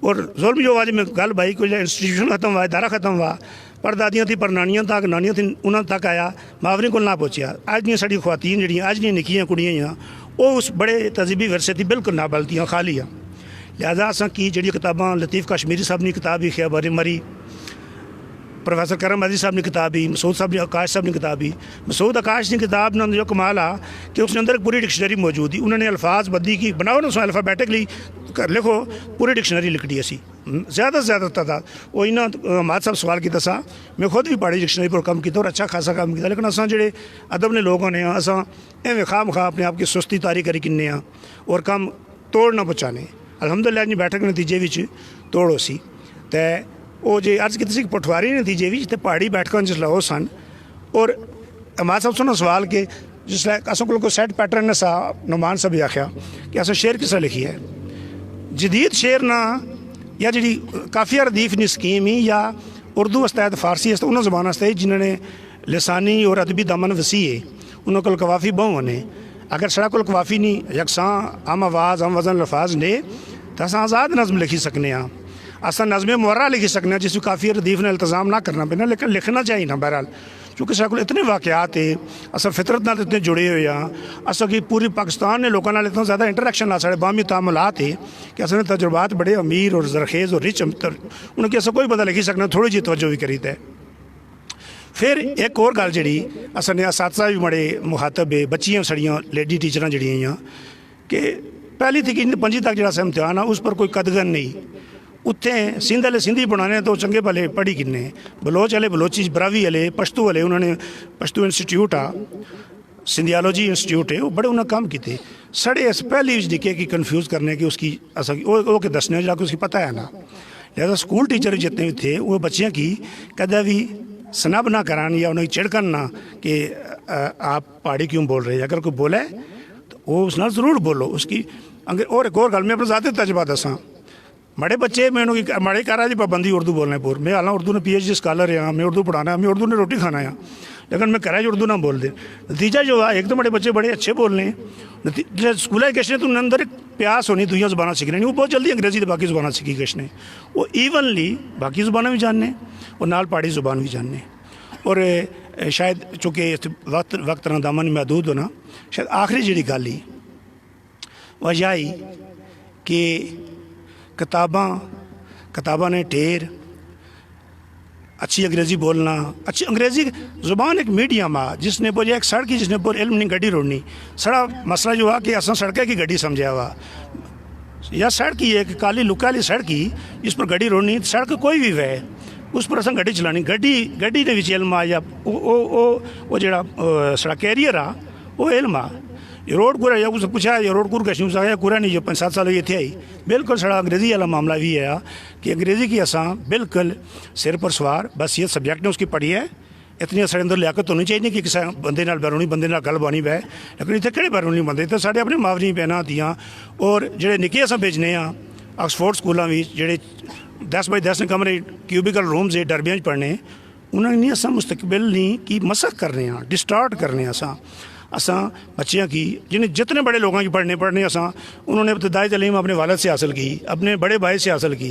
اور ظلم جو آج میں گل بھائی کوئی انسٹیٹیوشن ختم ہوا ادارہ ختم ہوا پردادیاں تھی پرنانیاں تک نانیاں تھی انہوں تک آیا ماوری کو نہ پہنچیا اج دیا ساری خواتین جڑیاں اج دیا نکیاں کڑیاں وہ اس بڑے تہذیبی ورثے تھی بالکل نہ بلتیاں خالی ہیں لہذا اساں کی جڑی کتاباں لطیف کشمیری صاحب نے کتاب ہی خیابر مری پروفیسر کرم عزیز صاحب نے کتاب ہی مسعود صاحب نے آکاش صاحب نے کتاب ہی مسعود آکاش نے کتاب نے جو کمال آ کہ اس کے اندر ایک پوری ڈکشنری موجود تھی انہوں نے الفاظ بدی کی بناؤ نا اس الفابیٹکلی لکھو پوری ڈکشنری لکھ دی اسی زیادہ سے زیادہ تعداد وہ انہوں مات صاحب سوال کیا سا میں خود بھی پڑھی ڈکشنری پر کام کیا اور اچھا خاصا کام کیا لیکن اساں جڑے ادب نے لوگوں نے اساں ایویں خواہ مخواہ اپنے آپ کی سستی تاری کری کنے ہاں اور کام توڑ نہ پہنچانے الحمدللہ جی بیٹھک نتیجے وچ توڑ ہو سی تے وہ جی عرض کی پٹواری نتیجے بھی جتنے پہاڑی بیٹھک جس لئے وہ سن اور اماد صاحب سن سوال کہ جس لئے اصل کو سیٹ پیٹرن نے سا نعمان صاحب آخیا کہ اصل شعر کسا لکھی ہے جدید شعر نہ یا جی کافیہ ردیف نی سکیم ہی یا اردو استعد فارسی است انہوں زبان است جنہوں نے لسانی اور ادبی دامن وسیع ہے انہوں کو قوافی بہوں نے اگر سڑا کو قوافی نہیں یکساں عام آواز عام وزن الفاظ نے تو اصل آزاد نظم لکھی سکنے ہاں اصل نظم مرہ لکھی سکنا جس کو کافی ردیف نے التزام نہ کرنا پینا لیکن لکھنا چاہیے نا بہرحال چونکہ سارے کو اتنے واقعات ہے اصل فطرت نال اتنے جڑے ہوئے ہیں اصل کی پوری پاکستان نے لوگوں نال اتنا زیادہ انٹریکشن آ سارے باہمی تعاملات ہے کہ اصل تجربات بڑے امیر اور زرخیز اور رچ انہوں کی اصل کوئی پتہ لکھی سکنا تھوڑی جی توجہ بھی کری تے پھر ایک اور گل جڑی اصل نے اساتذہ بھی بڑے مخاطب ہے بچیاں سڑیاں لیڈی ٹیچراں جڑیاں ہیں کہ پہلی تھی کہ 5 تک جڑا سا امتحان ہے اس پر کوئی قدغن نہیں اتنے سندھ والے سندھی پڑھانے تو چنگے بھلے پڑھی کنے بلوچ والے بلوچی براوی والے پشتو والے انہوں نے پشتو انسٹیٹیوٹ آ سندھیالوجی انسٹیٹیوٹ ہے وہ بڑے انہوں نے کام کیتے سڑے اس پہلی دکھے کہ کنفیوز کرنے کی اس کی وہ کہ دسنے جا کے اس کی پتہ ہے نا لہٰذا اسکول ٹیچر جتنے بھی تھے وہ بچیاں کی کدے بھی سنب نہ کران یا انہیں چڑکن نہ کہ آپ پہاڑی کیوں بول رہے ہیں اگر کوئی بولے تو وہ اس نال ضرور بولو اس کی اور ایک اور گل میں اپنا ذاتی تجربہ دساں بڑے بچے میں مڑے کہہ رہا جی پابندی اردو بولنے پر میں حالانکہ اردو نے پی ایچ ڈی اسکالر ہاں میں اردو پڑھانا ہے میں اردو نے روٹی کھانا ہے لیکن میں کہہ رہا جی اردو نہ بول دیں نتیجہ جو ہے ایک تو بڑے بچے بڑے اچھے بولنے ہیں اسکول ایجوکیشن تو انہوں اندر ایک پیاس ہونی دوسری زبانیں سیکھنے نہیں وہ بہت جلدی انگریزی تو باقی زبانیں سیکھی گشنے وہ ایونلی باقی زبانیں بھی جاننے اور نال پہاڑی زبان بھی جاننے اور شاید چونکہ وقت نہ دامن محدود ہونا شاید آخری جڑی گل ہی وجہ ہی کہ کتاباں نے ٹھیر اچھی انگریزی بولنا اچھی انگریزی زبان ایک میڈیم آ جس نے بولے ایک سڑک کی جس نے بول علم نہیں گڈی روڑنی سڑا مسئلہ جو آ کہ اصل سڑکیں کی گڈی سمجھا ہوا یا سڑک ہی ایک کالی لکا والی سڑک ہی جس پر گڈی روڑنی سڑک کوئی بھی وے اس پر اصل گڈی چلانی گڈی دے وچ علم آ یا وہ جڑا سڑا کیریئر آ وہ علم آ روڈ کورا یا اسے پوچھا یہ روڈ کور کشمیر سے آیا کورا نہیں جو 5-7 سال یہ تھے آئی بالکل سڑا انگریزی والا معاملہ بھی ہے کہ انگریزی کی اساں بالکل سر پر سوار بس یہ سبجیکٹ نے اس کی پڑھی ہے اتنی سارے اندر لیاقت ہونی چاہیے کہ کسی بندے نال بیرونی بندے نال گل بانی پہ لیکن اتنے کہڑے بیرونی بندے تو سارے اپنے ماوری پہنا دیاں اور جڑے نکے اساں بھیجنے ہاں آکسفورڈ سکولاں بھی جڑے 10 بائی 10 کمرے کیوبیکل رومز ڈربیاں پڑھنے انہوں نے نہیں اساں مستقبل نہیں کی مسخ کرنے ہاں ڈسٹارٹ کرنے اساں بچیاں کی جنہیں جتنے بڑے لوگوں کی پڑھنے اساں انہوں نے ابتدائی تعلیم اپنے والد سے حاصل کی اپنے بڑے بھائی سے حاصل کی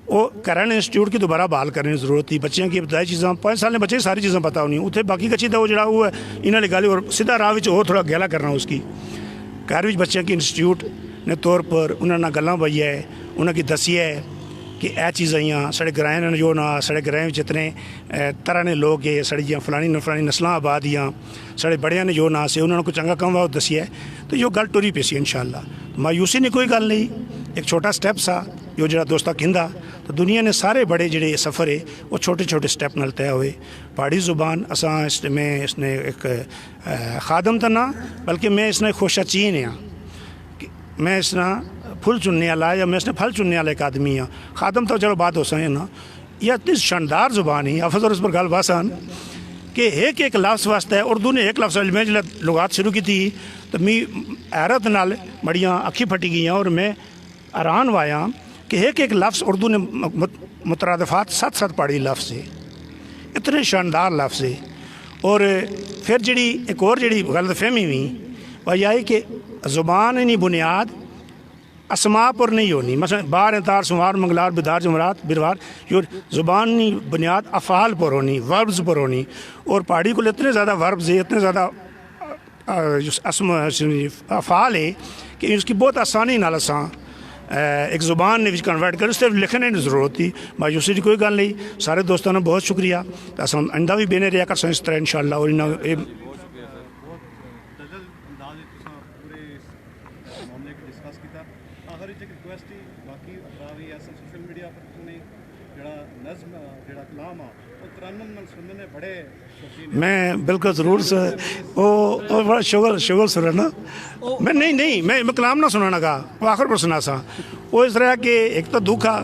وہ کرن انسٹیٹیوٹ کی دوبارہ بحال کرنے کی ضرورت تھی بچیاں کی ابتدائی چیزاں 5 سال نے بچے ساری چیزیں پتہ ہونی اتنے باقی کچھ تو وہ جڑا وہ ہے انہیں لگالی اور سیدھا راہ اور تھوڑا گہلا کرنا اس کی گھر بچیاں کی انسٹیٹیوٹ نے طور پر انہوں نے گلاں بھائی ہے انہوں کی دسی ہے کہ اے چیزیں آئیاں سڑے گرائیں نے جو نہ سڑے گرائیں جتنے طرح نے لوگ ہے سڑی جی فلانی نسلاں آبادیاں سڑے بڑیاں نے جو نہ سے انہوں نے کوئی چنگا کام وہ دسی ہے تو یہ گل ٹوری پیسی انشاءاللہ مایوسی نہیں کوئی گل نہیں ایک چھوٹا سٹیپ سا جو جڑا دوستہ کھندا تو دنیا نے سارے بڑے جڑے سفر ہے وہ چھوٹے چھوٹے سٹیپ نال طے ہوئے پہاڑی زبان اساں اس نے ایک خادم تو نہ بلکہ میں اس نے خوشہ چین ہاں میں اس نے پھول چننے والا یا میں اس نے پھل چننے والا ایک آدمی ہاں خادم تو چلو بات ہو سکے نا یہ اتنی شاندار زبان ہی افضل اس پر گل باسان کہ ایک لفظ واسطہ ہے اردو نے ایک لفظ میں جب لغات شروع کی تھی تو میں حیرت نال بڑیاں اکھی پھٹی گئی اور میں حیران وایا کہ ایک لفظ اردو نے مترادفات 7 پہاڑی لفظ ہے اتنے شاندار لفظ ہے اور پھر جڑی ایک اور جڑی غلط فہمی ہوئی وہ یہ ہے کہ زبان نہیں بنیاد اسما پر نہیں ہونی، مثلا بار اتار سمار منگلار بدار جمعرات بروار، یہ زبانی بنیاد افعال پر ہونی، وربز پر ہونی. اور پہاڑی کو اتنے زیادہ وربز ہے، اتنے زیادہ افعال ہے کہ اس کی بہت آسانی نال اساں ایک زبان نے کنورٹ کر صرف لکھنے کی ضرورت تھی. مایوسی کی کوئی گل نہیں. سارے دوستوں نے بہت شکریہ. اساں آئندہ بھی بینے رہا کر اس طرح انشاءاللہ. اور معاملے کو ڈسکس کیا. آخر ایک ریکویسٹ ہی باقی افراد ایسا سوشل میڈیا پر نے جڑا نظم جڑا کلام آ وہ ترنم نال سننے نے بڑے شوقین. میں بالکل ضرور وہ بڑا شغل سننا. میں نہیں میں کلام نہ سنانا کا وہ آخر پر سنا سا. وہ اس طرح کہ ایک تو دکھ آ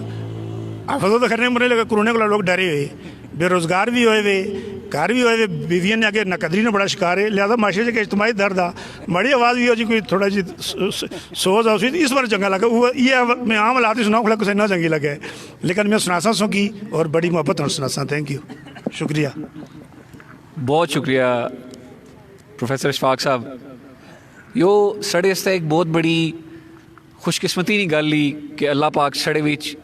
حفاظت کرنے مرے لگا کرونے کو لوگ ڈرے ہوئے، بے روزگار بھی ہوئے گھر بھی ہوئے، بیویاں نے آگے نقدری نے بڑا شکار ہے. لہٰذا معاشرے کے اجتماعی درد آ بڑی آواز بھی ہو جی کوئی تھوڑا جی سوز آ اس بار چنگا لگا. وہ یہ میں عام حالات ہی سناؤں کچھ نہ چنگی لگے، لیکن میں سناسا سوں کی اور بڑی محبت سناسا. تھینک یو، شکریہ. بہت شکریہ پروفیسر اشفاق صاحب. یو سڑے اس ایک بہت بڑی خوش قسمتی نہیں گل لی کہ اللہ پاک سڑے وچ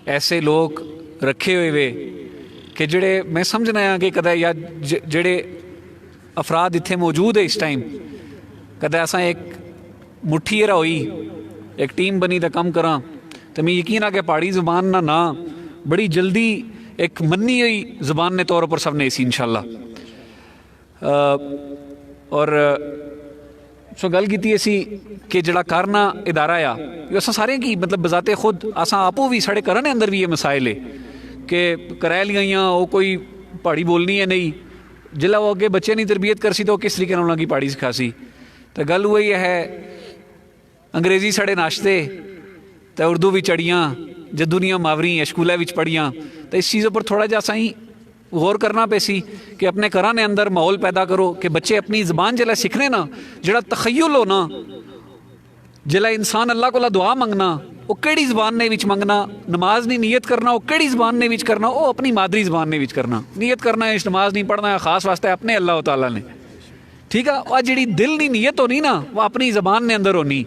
ایسے لوگ رکھے ہوئے وے کہ جڑے میں سمجھنا ہے کہ کدے یا جڑے افراد اتنے موجود ہے اس ٹائم کدے ایسا ایک مٹھی رہا ہوئی ایک ٹیم بنی تو کم کراں تو میں یقین آ کہ پہاڑی زبان نہ بڑی جلدی ایک منی ہوئی زبان نے طور پر سب نے اسی انشاءاللہ. اور سو گل کی اسی کہ جڑا کرنا ادارہ آ یہ اصا سارے کی مطلب بذات خود اساں آپو بھی ساڑے کرن اندر بھی یہ مسائل ہے کہ کرائے لیاں وہ کوئی پہاڑی بولنی ہے نہیں جلا وہ اگے بچے نہیں تربیت کرسی تو کس طریقے انہوں کی پہاڑی سکھاسی. تو گل وہ یہ ہے انگریزی ساڑے ناشتے تو اردو بھی چڑھیاں جدونیاں ماوری اسکولے وچ پڑھیاں تو اس چیزوں پر تھوڑا جا سائیں غور کرنا پیسی کہ اپنے گھراں اندر ماحول پیدا کرو کہ بچے اپنی زبان جلا سیکھنے نا جڑا تخیل ہو نا جلا انسان اللہ کو دعا منگنا وہ کیڑی زبان نے وچ منگنا، نماز نہیں نیت کرنا وہ کیڑی زبان نے وچ کرنا وہ اپنی مادری زبان نے وچ کرنا. نیت کرنا ہے اس نماز نہیں پڑھنا ہے خاص واسطے اپنے اللہ تعالیٰ نے. ٹھیک ہے. وہ جڑی دل نہیں نیت ہونی نا وہ اپنی زبان نے اندر ہونی.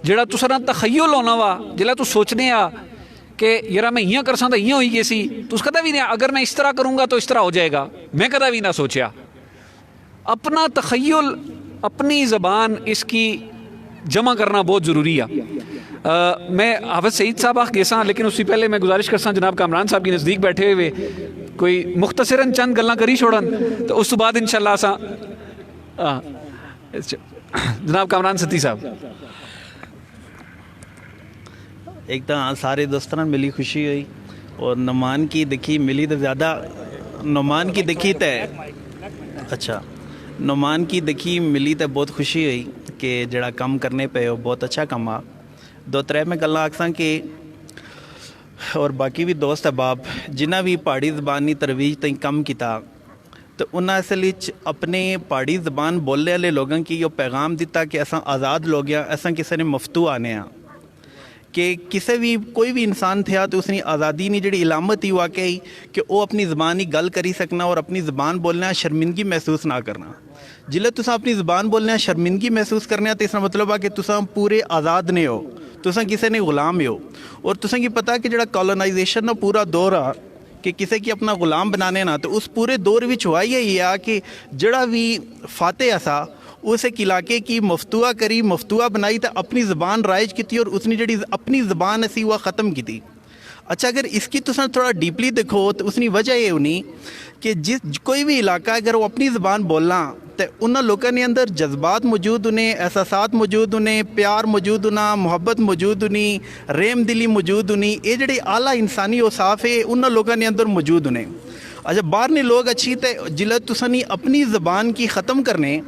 جڑا تساں تخیل ہونا وا جلا تو سوچنے آ کہ یار میں یہاں کرساں تو یہاں ہوئی گئی سی تو اس کدا بھی نہیں اگر میں اس طرح کروں گا تو اس طرح ہو جائے گا میں کدا بھی نہ سوچیا. اپنا تخیل اپنی زبان اس کی جمع کرنا بہت ضروری ہے. میں حافظ سعید صاحب گیساں لیکن اس سے پہلے میں گزارش کرساں جناب کامران صاحب کی نزدیک بیٹھے ہوئے کوئی مختصراً چند گلاں کری چھوڑن تو اس تو بعد انشاءاللہ اساں جناب کامران ستی صاحب. ایک تو سارے دوستوں ملی خوشی ہوئی اور نعمان کی دکھی ملی تو زیادہ نعمان کی دکھی تے اچھا نعمان کی دکھی ملی تو بہت خوشی ہوئی کہ جڑا کم کرنے پہ ہو بہت اچھا کم آ. دو ترے میں گلاں آکساں کہ اور باقی بھی دوست احباب جنہ بھی پہاڑی زبانی ترویج تئیں کم کیتا تو انہاں اصل وچ اپنے پہاڑی زبان بولنے والے لوگوں کی یہ پیغام دیتا کہ اساں آزاد لوگ ہیں، اساں کسے نے مفتو آنے ہاں کہ کسی بھی کوئی بھی انسان تھیا تو اس نے آزادی نہیں جڑی علامت ہی واقعی کہ وہ اپنی زبان ہی گل کری سکنا اور اپنی زبان بولنا شرمندگی محسوس نہ کرنا. جلے تساں اپنی زبان بولنا شرمندگی محسوس کرنے تو اس کا مطلب ہے کہ تساں پورے آزاد نہیں ہو، تساں کسی نے غلام ہو. اور تساں کی پتہ کہ جڑا کالونائزیشن نا پورا دور آ کہ کسی کی اپنا غلام بنانے نا تو اس پورے دور وچ ہوا یہ آ کہ جڑا بھی فاتح ایسا اس ایک علاقے کی مفتوح کری مفتوح بنائی تو اپنی زبان رائج کی تھی اور اس نے جڑی اپنی زبان اسی وہ ختم کی تھی. اچھا اگر اس کی تساں تھوڑا ڈیپلی دیکھو تو اس کی وجہ یہ ہونی کہ کوئی بھی علاقہ اگر وہ اپنی زبان بولنا تو انہاں لوگوں نے اندر جذبات موجود ہونے، احساسات موجود ہونے، پیار موجود ہونا، محبت موجود ہونی، رحم دلی موجود ہونی، یہ جڑے اعلیٰ انسانی اوصاف ہے انہاں لوگوں نے اندر موجود ہونے. اچھا باہر نے لوگ اچھی تے جلے تساں نے اپنی زبان کی ختم کرنے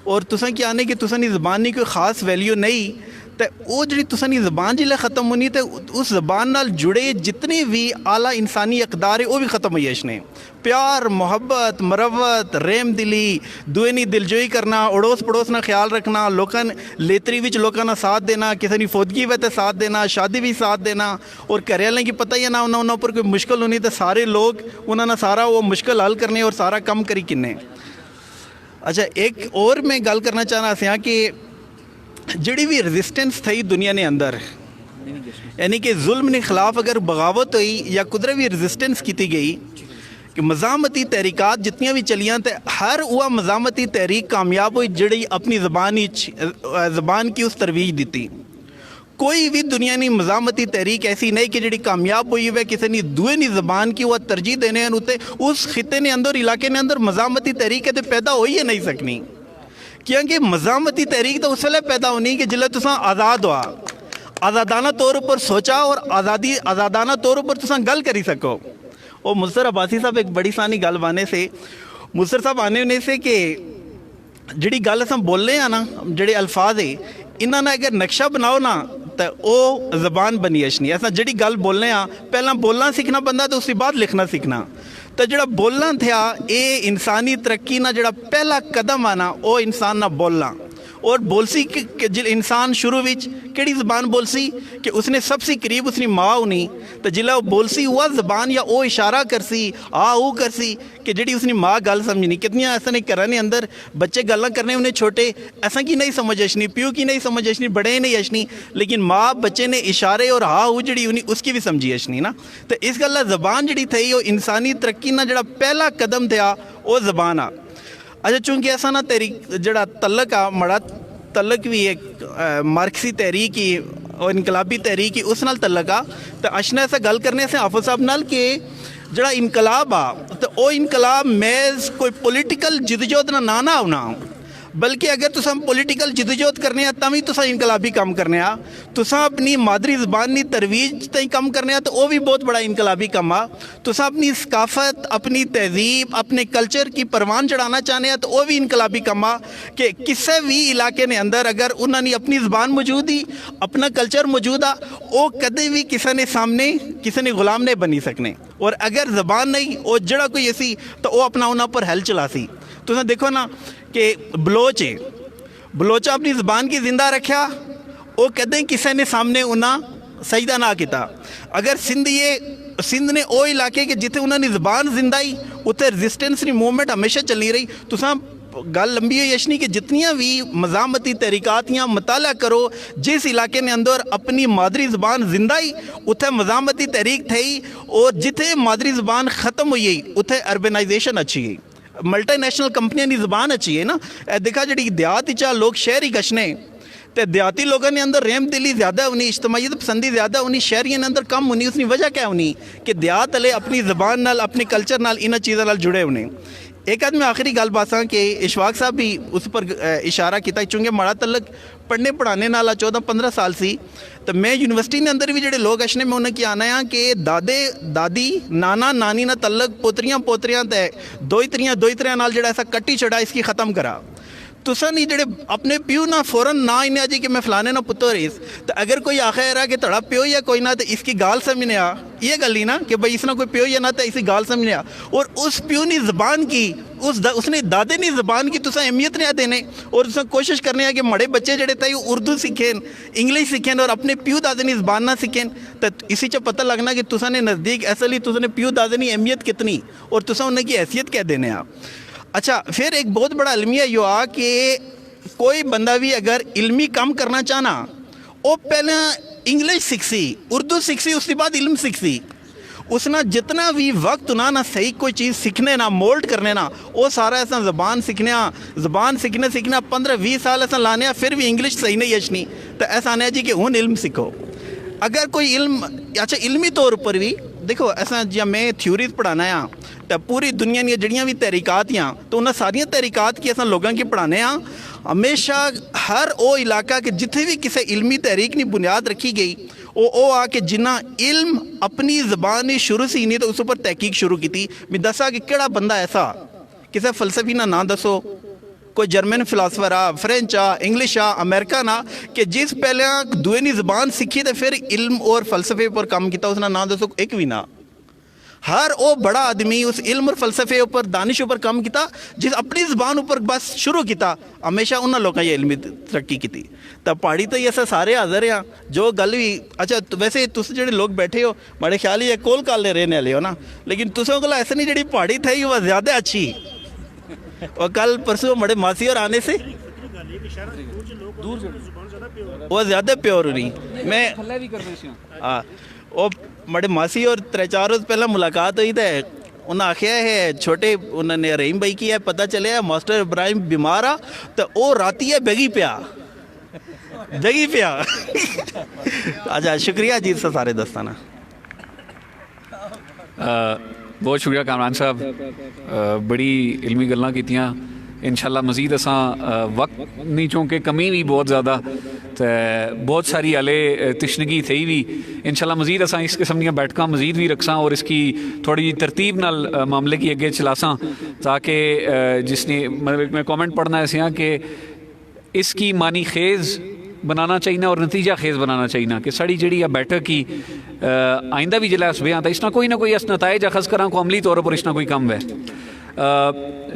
اور تساں کی آنے کہ تساں نے زبان کی کوئی خاص ویلیو نہیں تو وہ جڑی تساں نے زبان جلے ختم ہونی تو اس زبان نال جڑے جتنے بھی اعلیٰ انسانی اقدار ہے وہ بھی ختم ہوئی اشنے. پیار محبت مروت رحم دلی دوئے دلجوئی کرنا اڑوس پڑوس نہ خیال رکھنا لوکاں لیتری وچ لوکاں نہ ساتھ دینا کسی نے فوتگی وے ساتھ دینا شادی بھی ساتھ دینا اور گھر والوں کی پتہ ہی نہ انہوں پر کوئی مشکل ہونی تو سارے لوگ انہوں نے سارا وہ مشکل حل کرنے اور سارا کم کری کنے. اچھا ایک اور میں گل کرنا چاہنا سیاں کہ جڑی بھی رزسٹنس تھی دنیا نے اندر یعنی کہ ظلم کے خلاف اگر بغاوت ہوئی یا قدرت بھی رزسٹنس کی گئی کہ مزاحمتی تحریکات جتنی بھی چلیاں تو ہر وہ مزاحمتی تحریک کامیاب ہوئی جڑی اپنی زبان کی اس ترویج دیتی. کوئی بھی دنیا نہیں مزاحمتی تحریک ایسی نہیں کہ جڑی کامیاب ہوئی ہوئے کسی نے دوئے نہیں زبان کی وہ ترجیح دینے ہیں اس خطے نے اندر علاقے نے اندر مزاحمتی تحریک ہے تو پیدا ہو ہی نہیں سکنی. کیونکہ مزاحمتی تحریک تو اس ویلے پیدا ہونی کہ جلے تساں آزاد ہوا آزادانہ طور پر سوچا اور آزادانہ طور پر تساں گل کری سکو. اور مصر عباسی صاحب ایک بڑی سانی گل بانے سے مصر صاحب آنے ہونے سے کہ جڑی گل اساں بولنے ہیں نا جڑے الفاظ ہے انہاں نے اگر نقشہ بناؤ نا تو وہ زبان بنی اشنی. ایسا جڑی گل بولنے ہاں پہلا بولنا سیکھنا بندہ تو اس کے بعد لکھنا سیکھنا. تو جڑا بولنا تھیا اے انسانی ترقی نہ جڑا پہلا قدم آنا وہ انسان نہ بولنا. اور بولسی کہ انسان شروع وچ کیڑی زبان بولسی کہ اس نے سب سے قریب اس نے ماں ہونی تو جلے وہ بولسی وہ زبان یا وہ اشارہ کرسی او کرسی کہ جڑی اس نے ماں گل سمجھنی. کتنی ایسا نہیں کرنے اندر بچے گلاں کرنے انہیں چھوٹے ایسا کی نہیں سمجھ اشنی پیو کی نہیں سمجھ اشنی بڑے نہیں اشنی لیکن ماں بچے نے اشارے اور جڑی انہیں اس کی بھی سمجھی اشنی نا. تو اس گل زبان جڑی تھی وہ انسانی ترقی نہ جڑا پہلا قدم تھیا وہ زبان آ. اچھا چونکہ ایسا نا تحریک جڑا تعلق آ مڑا تعلق بھی ایک مارکسی تحریک ہی اور انقلابی تحریک ہی اس نال تعلق آ. تو اشنا ایسا گل کرنے سے حافظ صاحب نال کہ جڑا انقلاب آ تو وہ انقلاب محض کوئی پولیٹیکل جدوجہد نہ نہ ہونا بلکہ اگر تساں پولیٹیکل جدوجہد کرنے ہیں تاں تساں انقلابی کام کرنے آ. تساں اپنی مادری زبان کی ترویج تھی کم کرنے تو وہ بھی بہت بڑا انقلابی کم آ. تساں اپنی ثقافت اپنی تہذیب اپنے کلچر کی پروان چڑھانا چاہنے ہیں تو وہ بھی انقلابی کم آ. کہ کسی بھی علاقے نے اندر اگر انہوں نے اپنی زبان موجود ہی اپنا کلچر موجود آ وہ کدے بھی کسی نے سامنے کسی نے غلام نہیں بنی سکنے. اور اگر زبان نہیں وہ جڑا کوئی ایسی تو وہ اپنا انہوں پر حل چلا سی. تساں دیکھو نا کہ بلوچ اپنی زبان کی زندہ رکھیا وہ کدیں کسی نے سامنے انہاں سجدہ نہ کیتا. اگر سندھ نے وہ علاقے کہ جتنے انہوں نے زبان زندہ ہی اتنے رزسٹنس کی موومنٹ ہمیشہ چلی رہی. تساں گل لمبی ہوئی یشنی کہ جتنیاں بھی مزاحمتی تحریکات یا مطالعہ کرو جس علاقے نے اندر اپنی مادری زبان زندہ ہی اتنے مزاحمتی تحریک تھی اور جتنے مادری زبان ختم ہوئی اتنے اربنائزیشن اچھی گئی ملٹی نیشنل کمپنیاں کی زبان اچھی ہے نا. دیکھا جڑی دیہات چاہ لوگ شہر ہی گشنے تو دیہاتی لوگوں نے اندر رحم دلی زیادہ ہونی اجتماعیت پسندی زیادہ ہونی شہریوں نے اندر کم ہونی. اس کی وجہ کیا ہونی کہ دیہات والے اپنی زبان نال اپنے کلچر نال انہاں چیزاں نال جڑے ہونے. ایک آدمی آخری گل باساں کہ اشفاق صاحب بھی اس پر اشارہ کیتا چونکہ ماڑا تعلق پڑھنے پڑھانے نالا 14-15 سال سی تو میں یونیورسٹی نے اندر بھی جڑے لوگ اشنے میں انہیں کی آنا ہے کہ دادے دادی نانا نانی نہ تعلق پوتریاں تے دوئی تریاں نال جڑا ایسا کٹی چڑھا اس کی ختم کرا. تساں نہیں جڑے اپنے پیو نہ فوراً نہ انہیں جی کہ میں فلانے نہ پتر اس تو اگر کوئی آخر ہے کہ تڑا پیو یا کوئی نہ تو اس کی گال سمجھنے آ یہ گل ہی نا کہ بھائی اس نے کوئی پیو یا نہ تو اسی گال سمجھنے آ. اور اس پیو نی زبان کی اس نے دادے نی زبان کی تساں اہمیت نہیں دینے اور تساں کوشش کرنے ہیں کہ مڑے بچے جڑے تھے اردو سیکھیں انگلش سیکھیں اور اپنے پیو دادے نی زبان نہ سیکھیں تو اسی چ پتہ لگنا کہ تساں نے نزدیک ایسا لی تساں نے پیو دادے نی اہمیت کتنی اور تساں انہیں کی حیثیت کیا دینے آ. اچھا پھر ایک بہت بڑا المیہ یہ آ کہ کوئی بندہ بھی اگر علمی کام کرنا چاہنا وہ پہلے انگلش سیکھسی اردو سیکھسی اس کے بعد علم سیکھسی. اس نے جتنا بھی وقت نہ صحیح کوئی چیز سیکھنے نہ مولڈ کرنے نہ وہ سارا ایسا زبان سیکھنے 15-20 سال ایسا لانے پھر بھی انگلش صحیح نہیں اشنی تو ایسا آنے جی کہ ہن علم سیکھو. اگر کوئی علم اچھا علمی طور پر بھی دیکھو ایسا جب میں تھیوریز پڑھانا ہاں تو پوری دنیا کی جڑیاں بھی تحریکات ہیں تو انہیں ساری تحریکات کی ایسا لوگوں کی پڑھانے ہاں ہمیشہ ہر وہ علاقہ کہ جتنے بھی کسی علمی تحریک کی بنیاد رکھی گئی وہ آ کے جنہ علم اپنی زبان ہی شروع سے ہی نہیں تو اس پر تحقیق شروع کی تھی میں دسا کہ کیڑا بندہ ایسا کسی فلسفی نہ دسو کوئی جرمن فلاسفر آ فرینچ آ انگلش آ امریکہ نہ کہ جس پہلے دوئنی زبان سیکھی تو پھر علم اور فلسفے پر کام کیتا اس نہ دسو ایک بھی نہ. ہر وہ بڑا آدمی اس علم اور فلسفے اوپر دانش اوپر کام کیتا جس اپنی زبان اوپر بس شروع کیتا ہمیشہ انہوں لوگوں یہ علمی ترقی کی تھی. تو پہاڑی تو ایسا سارے حاضر ہیں جو گل بھی اچھا ویسے تس جڑے لوگ بیٹھے ہو بڑے خیال ہی کول کال لے رہنے والے ہو نا لیکن تسوں کو ایسا نہیں جڑی پہاڑی تھی وہ زیادہ اچھی اور کل پرسوں بڑے ماسی اور آنے سے وہ زیادہ پیور ہو رہی میں ہاں وہ بڑے ماسی اور 3-4 روز پہلے ملاقات ہوئی تھے انہیں آخیا ہے چھوٹے انہوں نے رحیم بھائی کی ہے پتہ چلے ماسٹر ابراہیم بیمار آ تو وہ راتی ہے بیگی پیا اچھا شکریہ جی سارے دوستانہ بہت شکریہ کامران صاحب بڑی علمی گلاں کیتیاں انشاءاللہ مزید اساں وقت نہیں چونکہ کمی بھی بہت زیادہ تو بہت ساری ہلے تشنگی تھی بھی انشاءاللہ مزید اساں اس قسم دیاں بیٹھکاں مزید بھی رکھساں اور اس کی تھوڑی جی ترتیب نال معاملے کی اگے چلاساں تاکہ جس نے مطلب میں کامنٹ پڑھنا ہے سیاں کہ اس کی معنی خیز بنانا چاہیے اور نتیجہ خیز بنانا چاہیے کہ ساری جڑی بیٹھک کی آئندہ بھی جلے اس بیاں تھا اس نہ کوئی اس نتائج اخذ کراں کو عملی طور پر اس نہ کوئی کم ہے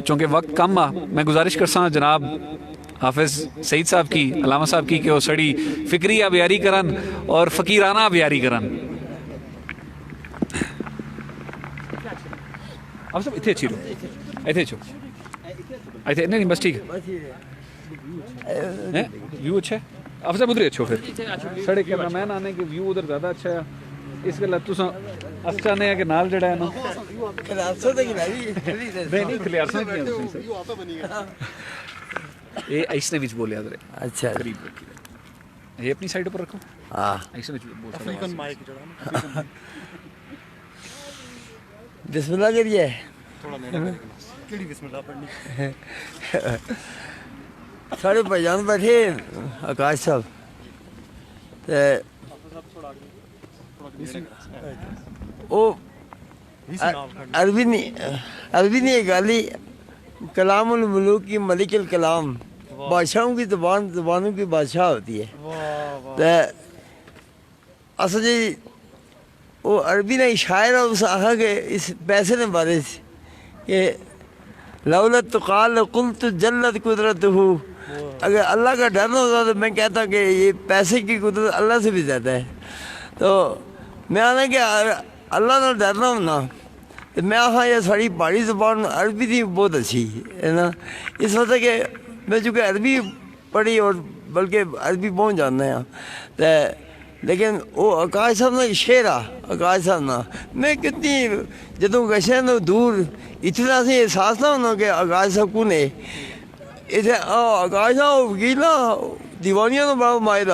چونکہ وقت کم آ میں گزارش کرساں جناب حافظ سعید صاحب کی علامہ صاحب کی کہ وہ سڑی فکری بیاری کرن اور فقیرانہ بیاری کرن اب سب اتنے اچھی رہو اتنے چھو اتنے نہیں بس ٹھیک ہے ویو اچھا ہے اب سب ادھر اچھو پھر سڑے کیمرہ مین آنے کے ویو ادھر زیادہ اچھا ہے اس گل تساں اس چاہنے ہیں کہ نال جڑا ہے نا نہیں کلیارساں کی یہ اس نے وچ بولیا ذرا اچھا قریب رکھیے یہ اپنی سائڈ پر رکھو ہاں اس نے افریقن مائک جڑا بسم اللہ کریے تھوڑا لینا کیڑی بسم اللہ پڑھنی سارے بھائیان بیٹھے آکاش صاحب وہ عربی نہیں گالی کلام الملوک کی ملک الکلام بادشاہوں کی زبانوں کی بادشاہ ہوتی ہے اصل جی وہ عربی نے شاعر ہے اس آخا کہ اس پیسے نے بارے سے کہ لولت تو قال قلت جلت قدرت ہو اگر اللہ کا ڈر نہ ہوتا تو میں کہتا کہ یہ پیسے کی قدرت اللہ سے بھی زیادہ ہے تو میں آنا کہ اللہ نہ ڈرنا ہونا تو میں آخا یہ ساری پہاڑی زبان عربی تھی بہت اچھی ہے نا اس وجہ کہ میں چونکہ عربی پڑھی اور بلکہ عربی پہنچ جانا ہے تو لیکن وہ آکاش صاحب نے شعر آکاش صاحب نا میں کتنی جدوں گشے نا دور اتنا سے احساس نہ ہونا کہ آکاش صاحب کون ہے اتنے آکاش صاحب وکیل نا دیوانیاں تو بڑا ماہر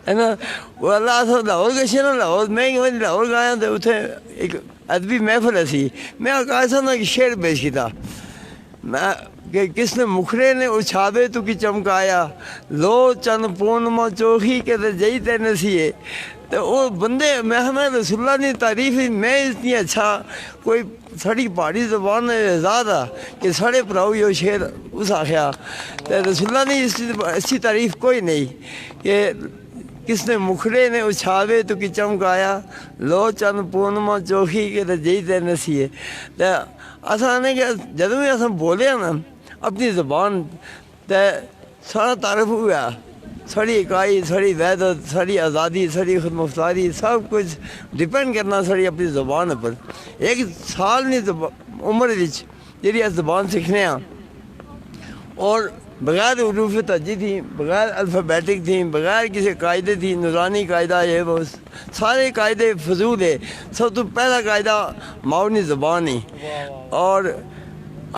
ہے نا وہ اللہ صاحب لاہور گشے نا لاہور میں لاہور گایا تو اتنے ایک ادبی محفل ایسی میں آکاش صاحب نے شعر پیش کیا میں کہ کس نے مکھڑے نے اچھاوے تو کی چمکایا لو چند پونما چوخی کے جئی تے نسیے تو وہ بندے میں ہمیں رسول اللہ نے تعریف میں اتنی اچھا کوئی سڑی پہاڑی زبان زیادہ کہ سڑے پراؤ یہ شعر اس آخیا تو رسول اللہ نے اس اچھی تعریف کوئی نہیں کہ کس نے مکھڑے نے اچھاوے تو کی چمکایا لو چند پونما چوخی کے جئی تے نسیے تو اصل نے کہ جدوں بھی اصل بولے نا اپنی زبان تے سارا تعارف ہوا ساری اکائی ساری وحدت ساری آزادی ساری خود مختاری سب کچھ ڈپینڈ کرنا ساری اپنی زبان پر ایک سال نہیں عمر جی زبان سیکھنے اور بغیر حروف تہجی تھیں بغیر الفابیٹک تھیں بغیر کسی قاعدے تھی نورانی قاعدہ یہ وہ سارے قاعدے فضول ہے سب تو پہلا قاعدہ معاونی زبان ہی اور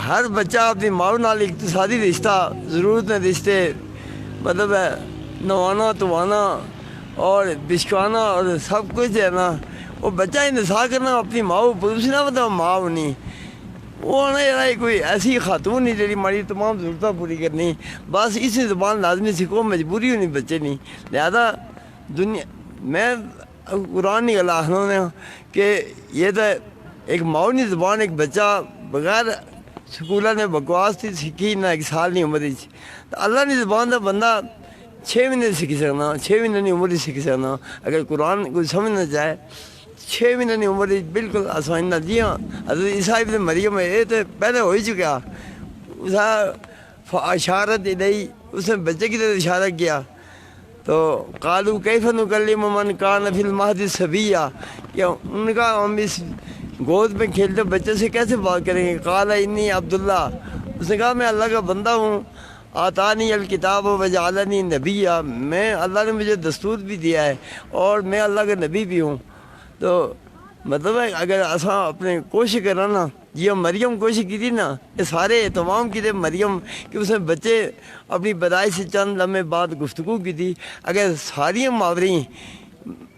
ہر بچہ اپنی ماؤں نال اقتصادی رشتہ ضرورت رشتے مطلب ہے نوانا توانا اور بچکوانا اور سب کچھ ہے نا وہ بچہ انحصار کرنا اپنی ماؤں پوچھنا نہ پتا ماں نہیں وہ نہیں کوئی ایسی خاتون نہیں جی ہماری تمام ضرورتیں پوری کرنی بس اسی زبان لازمی سیکھو مجبوری ہونی بچے نہیں لہذا دنیا میں قرآن نہیں گلا آخنا کہ یہ تو ایک معاونی زبان ایک بچہ بغیر سکولہ نے بکواس تھی سیکھی نہ ایک سال نہیں عمر تو اللہ نے زبان کا بندہ 6 مہینے سیکھی سکنا 6 مہینے نہیں عمر سیکھی سکنا اگر قرآن کوئی سمجھنا چاہے 6 مہینے نہیں عمر بالکل آسانی نہ جی ہاں حضرت عیسیٰ ابن مریم یہ تو پہلے ہو ہی چکا اشارت نہیں اس نے بچے کی طرف اشارہ کیا تو قالو کیف نکلم من کان فی المہد صبیا کہ ان کا ہم اس گود میں کھیلتے بچے سے کیسے بات کریں گے قال انی عبداللہ اس نے کہا میں اللہ کا بندہ ہوں آتانی الکتاب و وجعلنی نبیہ، میں اللہ نے مجھے دستور بھی دیا ہے اور میں اللہ کا نبی بھی ہوں. تو مطلب ہے اگر اساں اپنے کوشش کرنا نا، یہ مریم کوشش کی تھی نا، یہ سارے اہتمام کی تھے مریم کہ اس نے بچے اپنی پیدائش سے چند لمحے بعد گفتگو کی تھی. اگر ساری ماوریں،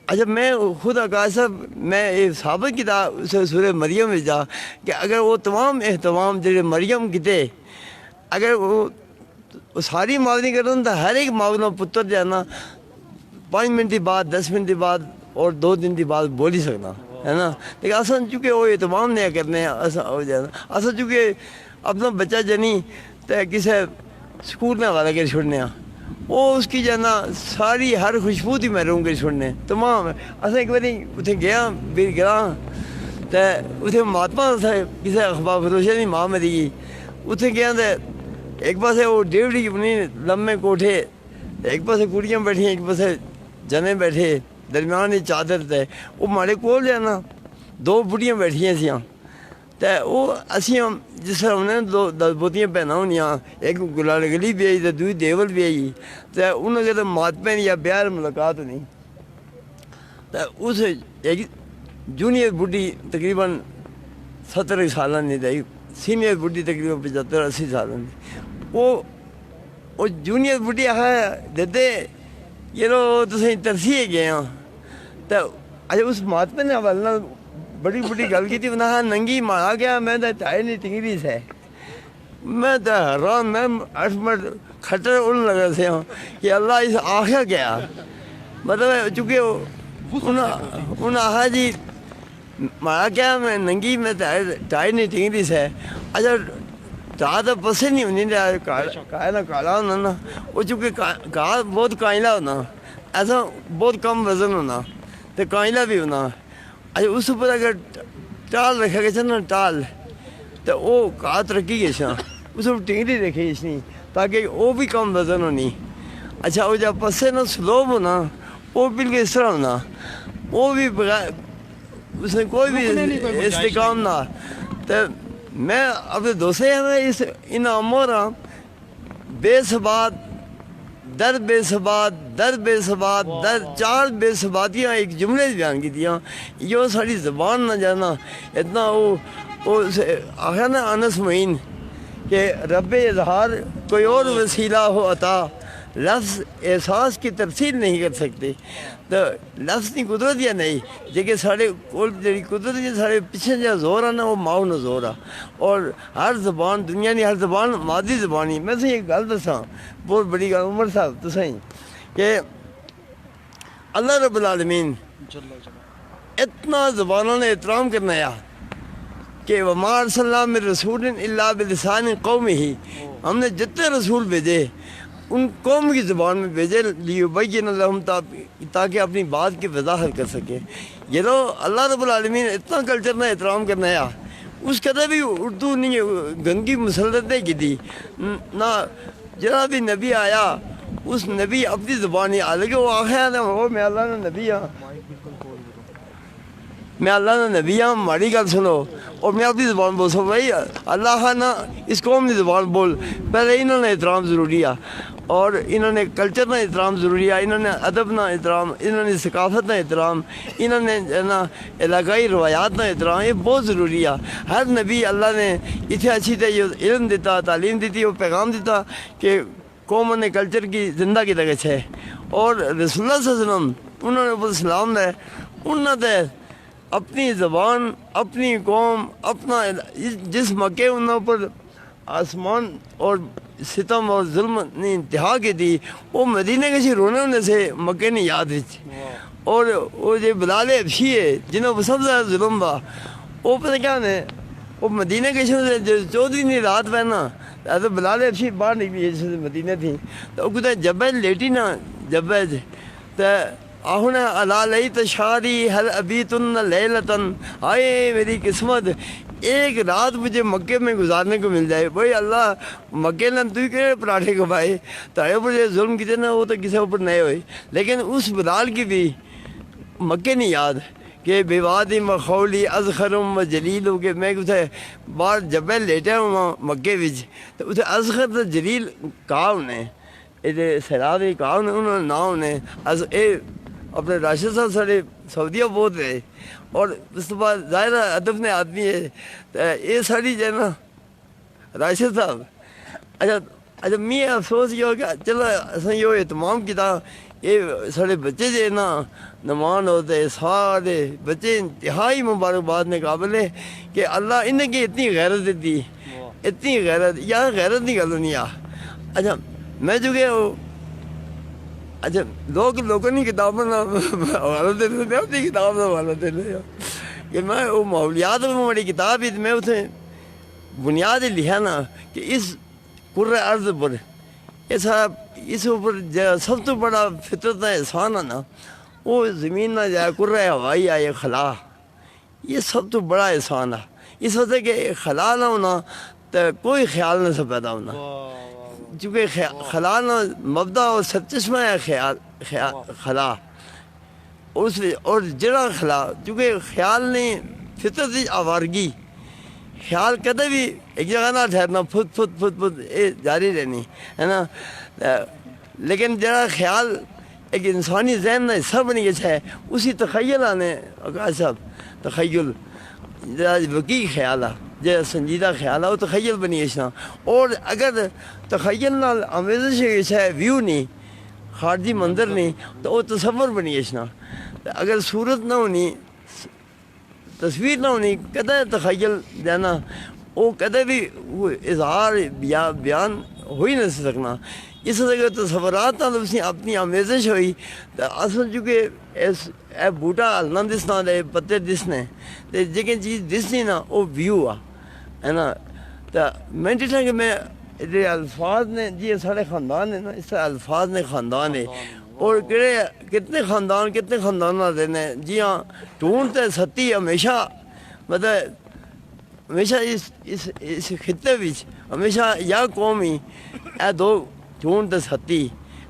اچھا میں خود آکاش صاحب میں یہ ثابت کیا سورہ مریم میں جا کہ اگر وہ تمام اہتمام جڑے مریم کیتے اگر وہ ساری ماوریں کرن تو ہر ایک ماور پتر جانا 5 منٹ دی بعد 10 منٹ دی بعد اور 2 دن دی بعد بول ہی سکنا ہے نا. لیکن اصل چونکہ وہ اہتمام نہیں کرنے ہو جانا، اصل چونکہ اپنا بچہ جنی تو کسی سکول میں حوالہ کر چھوڑنے وہ اس کی جانا ساری ہر خوشبو تھی محروم کر چھوڑنے تمام. اصل ایک بار اتنے گیا بیر گراں تو اتنے مہاتما تھا کسی اخبار فروشہ کی ماں مری گئی، اتنے گیا تو ایک پاس وہ ڈیوڑی اپنی لمے کوٹھے، ایک پاس کڑیاں بیٹھی ایک پاس جنے بیٹھے، درمیان ہی چادر تے وہ ماڑے کول جانا 2 بڑھیاں بیٹھیاں سیاں تو وہ اسی جس طرح انہیں 2 بوتیاں پہنا ہونیاں، ایک گلال گلی بھی آئی تو دوئی دیول بھی آئی تو انہوں نے مات پہن یا بیار ملاقات نہیں تو اس ایک جونیئر بڈھی تقریباً 70 سالہ نہیں تھی، سینئر بڈھی تقریباً 75-80 سالہ نہیں. وہ جونیئر بڈھی دیتے یہ لو تسیں ترسی گئے ہاں تو اچھا اس مات پہ نے حوالہ بڑی بڑی گل کی تھی انہاں ننگی مارا گیا میں تو چاہے نہیں ٹنگری سے میں تو حیران میں 8 منٹ کھٹر اڑن لگا سے ہوں کہ اللہ اس آخر گیا مطلب چونکہ انہوں آخا جی مارا گیا میں ننگی میں چاہے نہیں ٹنگری سے. اچھا چاہ تو پسے نہیں ہونی کہا نہ کالا ہونا نا، وہ چونکہ کہا بہت کائلہ ہونا، ایسا بہت کم وزن ہونا تو کائلہ بھی ہونا. اچھا اس اوپر اگر ٹال رکھا گیا نا ٹال تو وہ کہا ترقی گئی سا اس پر ٹنگری رکھی گئی نہیں تاکہ وہ بھی کم وزن ہونی. اچھا وہ جب پسے نہ سلوب ہونا وہ بالکل اس طرح ہونا، وہ بھی بغیر اس نے کوئی بھی استحکام نہ. تو میں اپنے دوستوں میں اس ان امور بے ثبات در بے ثبات در بے ثبات در 4 بے ثباتیاں ایک جملے بیان کی دیا جو ساری زبان نہ جانا اتنا وہ آخر نا انس معین کہ رب اظہار کوئی اور وسیلہ ہو عطا لفظ احساس کی تفصیل نہیں کر سکتے. تو لفظ کی قدرت یا نہیں جی سارے کول جی قدرت ہے سارے پیچھے جو زور ہے نا وہ ماؤ نہ زور ہے. اور ہر زبان دنیا کی ہر زبان مادی زبان ہی. میں سے ایک گل دساں بہت بڑی گل عمر صاحب تو صحیح کہ اللہ رب العالمین اتنا زبانوں نے احترام کرنا ہے کہ وما ارسلنا من رسول الا بلسان قومہ ہی، ہم نے جتنے رسول بھیجے ان قوم کی زبان میں بھیجے لیبین لہم تاکہ اپنی بات کی وضاحت کر سکے. یہ تو اللہ رب العالمین اتنا کلچر نے احترام کرنا ہے اس قدر بھی اردو نہیں گندگی مسلطیں کی تھی نہ جہاں بھی نبی آیا اس نبی اپنی زبان ہی حالانکہ وہ آخر وہ میں اللہ نے نبی ہاں میں اللہ نے نبی ہاں ماڑی گل سنو اور میں اپنی زبان بول سکوں بھائی اللہ خان اس قوم کی زبان بول. پہلے انہوں نے احترام ضروری ہے اور انہوں نے کلچر نہ احترام ضروری ہے، انہوں نے ادب نہ احترام، انہوں نے ثقافت نہ احترام، انہوں نے نا علاقائی روایات نہ احترام، یہ بہت ضروری ہے. ہر نبی اللہ نے اتنے اچھی تے علم دیتا تعلیم دیتی وہ پیغام دیتا کہ قوم نے کلچر کی زندہ کی لگے ہے. اور رسول اللہ صلی اللہ علیہ وسلم انہوں نے اوپر سلام دے انہوں نے اپنی زبان اپنی قوم اپنا جس مکے انہوں پر آسمان اور ستم اور ظلم نے انتہا کی تھی وہ مدینہ کے رونے ہونے سے مکے نے یاد رچ. اور وہ جو بلال حبشی ہے جنہوں پر سب سے زیادہ ظلم با وہ پتہ کیا ہے وہ مدینہ کے سے جو 14 دن رات پہنا تو بلال حبشی باہر نکلی جیسے مدینہ تھی تو وہ کہتا ہے جبہ لیٹی نا جبہ تو آہن علا لیت شاری حل ابیتن لیلتن، آئے میری قسمت ایک رات مجھے مکے میں گزارنے کو مل جائے. بھائی اللہ مکے نے تو کہ پراٹھے کھائے تارے اوپر جو ظلم کیتے نا وہ تو کسی اوپر نہیں ہوئے لیکن اس بلال کی بھی مکے نہیں یاد کہ بیوادی مخولی ازخرم و جلیل ہو کہ میں اتنے باہر جبل لیٹا ہوں مکے وچ تو اتنے ازخر تو جلیل کہا انہیں یہ سیلاب کہا انہوں نے نہ انہیں اپنے راشد صاحب سارے سعودیہ بہت رہے اور اس کے بعد ظاہر ادب نے آدمی ہے تو یہ ساری جو ہے نا راشد صاحب اچھا میں افسوس یہ ہو کہ چلو اصل یہ اہتمام کیا یہ سارے بچے جو ہے نا نمان ہوتے سارے بچے انتہائی مبارکباد میں قابل ہے کہ اللہ انہیں کی اتنی غیرت دیتی اتنی غیرت یا غیرت نہیں گل نہیں اچھا میں جو کہ اچھا لوگوں نے کتابوں کا حوالہ دے رہے اپنی کتاب کا حوالہ دے رہے کہ میں وہ ماحولیات میں بڑی کتاب ہی میں اتنے بنیاد ہی لکھا نا کہ اس قرۂ ارض پر اس اوپر سب تو بڑا فطرت کا احسان ہے نا وہ زمین نہ جائے قرۂ ہوائی آئے خلا یہ سب تو بڑا احسان ہے اس وجہ کہ خلا نہ ہونا تو کوئی خیال نہ سے پیدا ہونا چونکہ خلا نہ مبدا اور سرچشمہ ہے خلا اور جڑا خلا چونکہ خیال نہیں فطرت آوارگی خیال کدے بھی ایک جگہ نہ ٹھہرنا پھت جاری رہنی ہے نا لیکن جڑا خیال ایک انسانی ذہن کا حصہ بنی گیا ہے اسی تخیل آنے آقا صاحب تخیل جڑا وقی خیال ہے جو سنجیدہ خیال ہے وہ تخیل بنی گیا اور اگر تخیل نال آمیزش ہے ویو نہیں خارجی منظر نہیں تو وہ تصور بنی گیا اگر صورت نہ ہونی تصویر نہ ہونی کدے تخیل دینا وہ کدے بھی وہ اظہار بیان ہو ہی نہیں سکنا اس وجہ تصورات اپنی آمیزش ہوئی تو اصل چونکہ اے بوٹا ہلنا دسنا دے پتے دسنے تو جن چیز دسنی نا وہ ویو ہے نا تو میں ڈٹھا کہ میں الفاظ نے جی سارے خاندان ہے نا اس طرح الفاظ نے خاندان ہے اور کتنے خاندان دینے جی ہاں ٹون تے ستی ہمیشہ مطلب ہمیشہ اس خطے وچ ہمیشہ یا قوم ہی اے دو ٹون تے ستی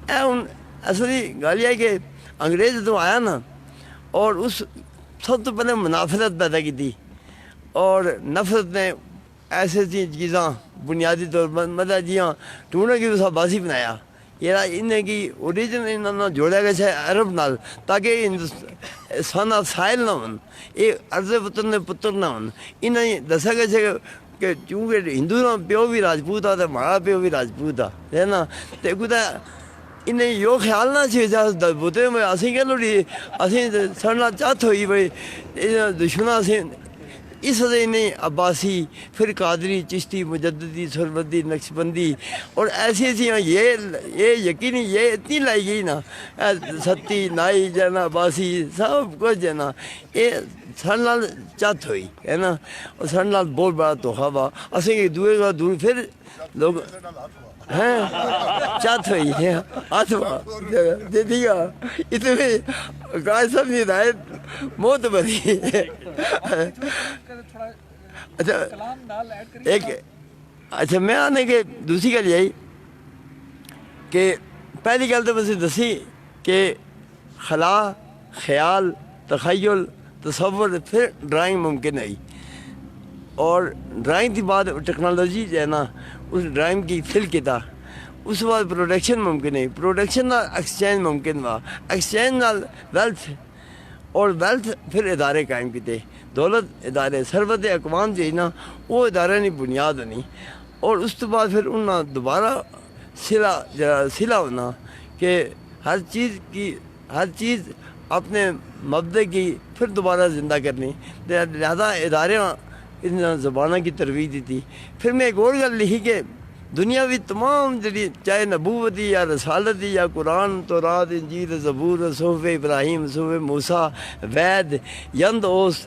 اے ہن اصلی گل یہ کہ انگریز تو آیا نا اور اس سب تو پہلے منافرت پیدا کی تھی اور نفرت نے ایسے چیزاں بنیادی طور پر مطلب جی ہاں ٹونوں کی اس باسی بنایا یہ انہیں کی اوریجن انہوں نے جوڑا گیا ہے عرب نال تاکہ سانا سائل نہ ہون یہ عرض پتر نے پتر نہ ہون انہیں دسا گیا ہے کہ چونکہ ہندو نا پیو بھی راجپوت آ تو ماڑا پیو بھی راجپوت ہے نا تو کتا انہیں یہ خیال نہ چاہیے بوتے میں اسی کہ لوڑی اسی سڑنا چاہت ہوئی بھائی دشمنا اسی اس وجہ انہیں عباسی پھر قادری چشتی مجددی سربندی نقشبندی اور ایسی یہ یقینی یہ اتنی لائی گئی نا ستی نائی جانا عباسی سب کچھ ہے نا یہ سڑ نال چت ہوئی ہے نا اور سڑ نال بہت بڑا تحفہ وا اصل دوے کا دور پھر لوگ ہیں چت ہوئی ہے ہاتھ دے دیا اتنے کاج صاحب کی ہدایت بہت بڑی اچھا ایک اچھا میں آنے کے دوسری گل یہی کہ پہلی گل تو بس دسی کہ خلا خیال تخیل تصور پھر ڈرائنگ ممکن ہے اور ڈرائنگ کی بعد ٹیکنالوجی جو ہے نا اس ڈرائنگ کی فل کیا اس بعد پروڈکشن ممکن ہے پروڈکشن نال ایکسچینج ممکن ہوا ایکسچینج نال ویلتھ اور ویلتھ پھر ادارے قائم کیتے دولت ادارے ثروت اقوام جو ہے نا وہ ادارے نہیں بنیاد ہونی اور اس تو بعد پھر انہاں دوبارہ سلا ہونا کہ ہر چیز اپنے مبدے کی پھر دوبارہ زندہ کرنی لہذا ادارے ان زبانوں کی ترویج دیتی پھر میں ایک اور گل لکھی کہ دنیاوی تمام جڑی چاہے نبوتی یا رسالتی یا قرآن تورات انجیل زبور صحف ابراہیم صحف موسیٰ وید یند اوس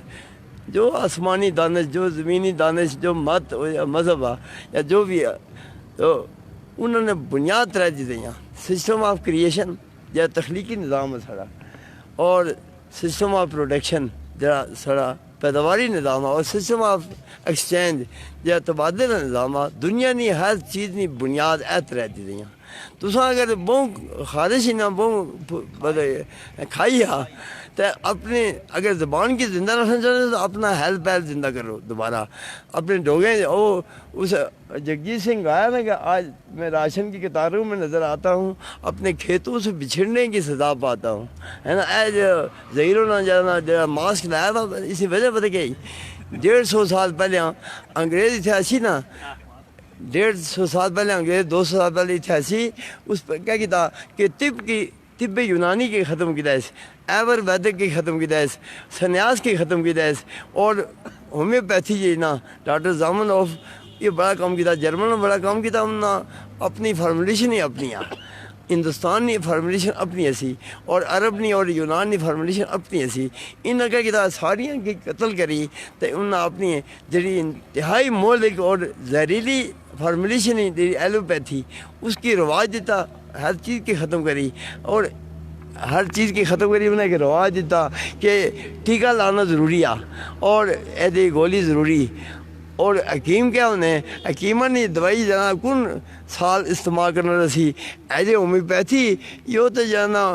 جو آسمانی دانش جو زمینی دانش جو مت یا مذہب یا جو بھی ہے تو انہوں نے بنیاد ترہ چیزیں سسٹم آف کریشن یا تخلیقی نظام ہے سارا اور سسٹم آف پروڈکشن جڑا سارا پیداواری نظام اور سسٹم آف ایکسچینج یا تبادلہ نظام دنیا نہیں ہر چیز نہیں بنیاد ایت رہتی دیا تو اگر بہت خارش ہی نہ بہت کھائی تو اپنے اگر زبان کی زندہ رکھنا چاہتے تو اپنا ہیل پہل زندہ کرو دوبارہ اپنے ڈوگے وہ اس جگجیت سنگھ آیا نا کہ آج میں راشن کی قطاروں میں نظر آتا ہوں اپنے کھیتوں سے بچھڑنے کی سزا پاتا ہوں ہے نا. اے جو ظہیروں نہ جانا جو ماسک لایا تھا اسی وجہ پتہ کہ 150 سال پہلے انگریز اتہاسی نا 150 سال پہلے انگریز 200 سال پہلے اتہاسی اس پر کیا کیا کہ طب یونانی کی ختم کی دائس ایور ویدک کی ختم کی دائس سنیاس کی ختم کی دائس اور ہومیوپیتھی جی نا ڈاکٹر زامن آف یہ بڑا کام کیا جرمن نے بڑا کام کیا انہوں نے اپنی فارمولیشن ہی اپنی ہندوستان نے فارمولیشن اپنی ایسی اور عرب نے اور یونان نے فارمولیشن اپنی ایسی انہوں نے کیا ساریاں کی قتل کری تو انہوں نے اپنی جڑی انتہائی مولک اور زہریلی فارمولیشن ہی ایلوپیتھی اس کی رواج دیتا ہر چیز کی ختم کری اور ہر چیز کی ختم کری انہیں ایک رواج دیتا کہ ٹیکہ لانا ضروری اور ایدی گولی ضروری اور حکیم کیا انہیں حکیمہ نے دوائی جانا کن سال استعمال کرنا رسی ایجے ہومیوپیتھی یہ تو جانا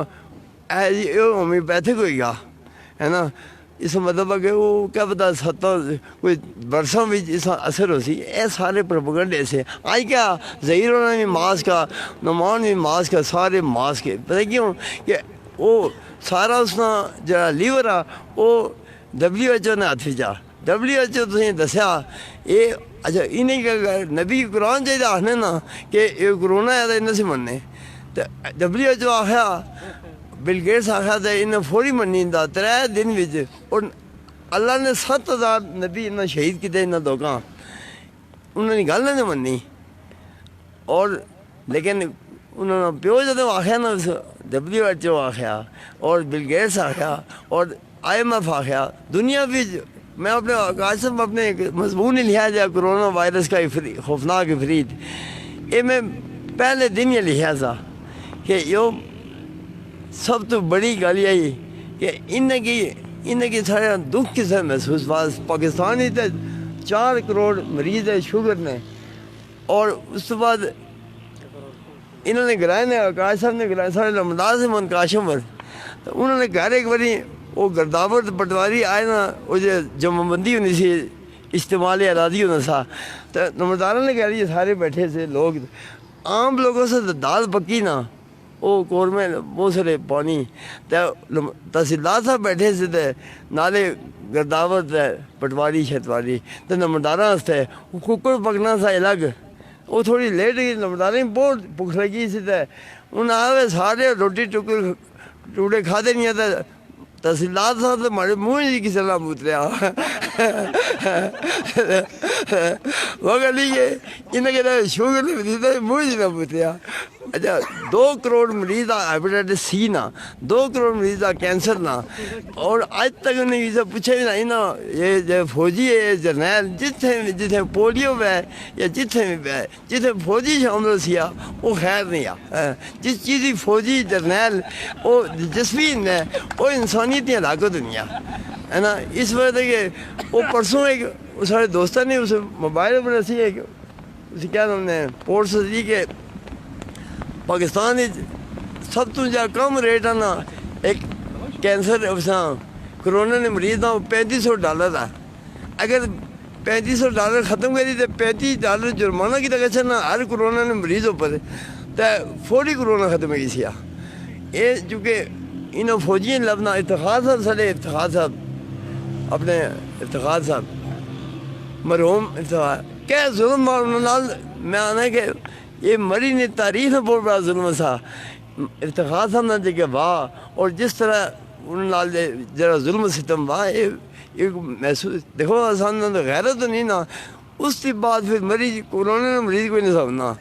ایجے ہومیوپیتھک ہوئی گا ہے نا اس مطلب ہے کہ وہ کیا پتا کوئی برسوں میں اس اثر ہو سی اے سارے پروپیگنڈے سے آج کیا ظہیروں نے بھی ماسک کا نعمان بھی ماسک کا سارے ماسک کے پتہ کیوں کہ وہ سارا اس کا جڑا لیور وہ WHO نے ہاتھ جا WHO تھی دسیا یہ اچھا انہیں کیا نبی قرآن چاہیے آخنے نا کہ یہ کرونا ہے تو انہیں سے مننے تو WHO آخیا بل گیٹس آخیا تو انہیں فوری منی دا 3 دن وچ اور اللہ نے 7000 نبی انہیں شہید کیتے انہیں دوکاں انہوں نے گل نہیں منی اور لیکن انہوں نے پیو جدو آخیا نا WHO آخیا اور بل گیٹس آخیا اور IMF آخیا دنیا بھی میں اپنے قاسم اپنے مضمون ہی لکھا جائے کرونا وائرس کا خوفناک افرید یہ میں پہلے دن یہ لکھا تھا کہ یہ سب تو بڑی گل یہی کہ انہیں کی سارے دکھ کسے محسوس باز پاکستان ہی تے 4 کروڑ مریض ہے شوگر نے اور اس تو بعد انہوں نے گرائے نے آکاش صاحب نے گرائے سارے رمضان سے من کاشم ور تو انہوں نے گھر ایک باری وہ گرداور پٹواری آئے نا وہ جو جمع بندی ہونی سی استعمال اراضی ہونا سا تو نمبرداروں نے کہہ رہی سارے بیٹھے سے لوگ عام لوگوں سے دال پکی نا وہ کورمے بہت سارے پانی تو تحصیلدار صاحب بیٹھے سے تے نالے گرداور تے پٹواری شتواری تو نمبرداراں واسطے وہ ککڑ پکنا سا الگ وہ تھوڑی لیٹ گئی نمبرداریں بہت بھوک لگی سی تے انہیں آئے سارے روٹی ٹوٹے کھاتے نہیں آتے تحصیلدار صاحب تو ہمارے منہ جی کسی نہ اتریا وہ کہ نہیں کہ انہیں کہتا شوگر نہیں دیتا منہ جی نہ اتریا اچھا 2 کروڑ مریض ہیپیٹائٹس سی نا 2 کروڑ مریض کینسر نا اور آج تک انہیں یہ پوچھے بھی نہیں نا یہ جو فوجی ہے جرنیل جتنے پولیو پہ یا جتنے بھی پہ جتنے فوجی شامل سیا وہ خیر نہیں جس چیز کی فوجی جرنیل وہ جسوین ہے وہ انسانیت کی ہلاکت دنیا ہے نا اس وجہ کہ وہ پرسوں ایک سارے دوستوں نے اسے موبائل پر ایسی ایک اسے کیا نام نے پورٹ سی کہ پاکستان سب تو جا کم ریٹ ہے نا ایک کینسر کرونا نے مریض نہ $3500 ہے اگر $3500 ختم کری تو $35 جرمانہ کی طرح نا ہر کرونا نے مریض اوپر تو فوری کرونا ختم کی سیا یہ چونکہ انہوں فوجی لبنا افتخار صاحب سارے افتخار صاحب اپنے افتخار صاحب مرحوم افتخار کیا ظلم میں آنا کہ یہ مری نے تاریخ میں بہت بڑا ظلم تھا افتخار صاحب نے دیکھے واہ اور جس طرح انہوں نے ذرا ظلم ستم واہ یہ محسوس دیکھو آسان تو غیرت تو نہیں نا اس کے بعد پھر مریض کورونا نے مریض کوئی نہیں سمجھنا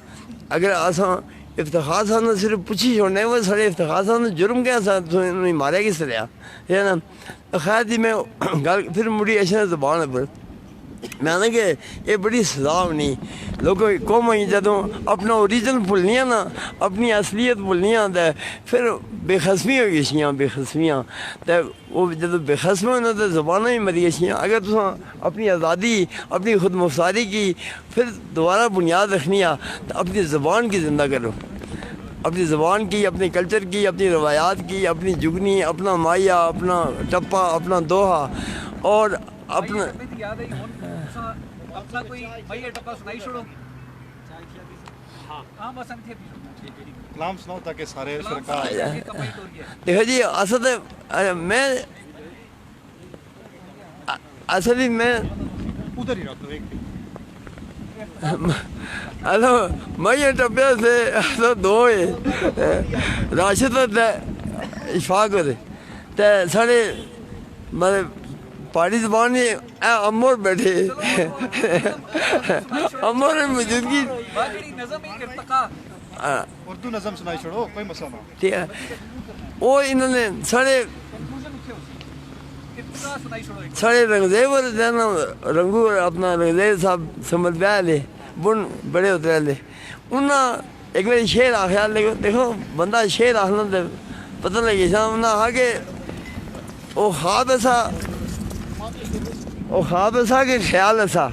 اگر آسان افتخار صاحب نے صرف پوچھی چھوڑنے وہ سارے افتخار صاحب نے جرم کیا تھا تو انہوں نے ماریا کس طرح ہے نا خیر جی میں گل پھر مڑی ایسے زبان پر میں نے کہ یہ بڑی سزا ہونی لوگوں قوم جدوں اپنا اوریجن بھولنی نا اپنی اصلیت بھولنی تو پھر بے قسمی ہو گئی بے قسمیاں تو وہ جدو بے قسم ہونا تو زبانیں ہی مری گئی اگر تم اپنی آزادی اپنی خود مختاری کی پھر دوبارہ بنیاد رکھنی تو اپنی زبان کی زندہ کرو اپنی زبان کی، اپنے کلچر کی، اپنی روایات کی، اپنی جگنی، اپنا مائیا، اپنا ٹپا، اپنا دوہا اور اپنا اپنا کوئی بھائی ٹپا سنائی چھوڑو ہاں بس کلام سناؤ تاکہ سارے شرکا دیکھو جی اصل میں اصل میں ادھر ہی رکھ دو ایک مائیا ٹپیا سے دو راشد اشفاق تے سارے مطلب پہاڑی زبان میں امور بیٹھے امور موجودگی اردو نظم سنائی چھوڑو کوئی مسئلہ نہ ٹھیک ہے وہ انہوں نے سارے رنگزیب رنگو اپنا رنگزیب صاحب سمجھ پہ لے بن بڑے ہوتے لے انہاں ایک بار شعر آخیا دیکھو بندہ شعر آخنا تو پتہ لگی سا انہاں آ کے وہ خواب ایسا کہ خیال ایسا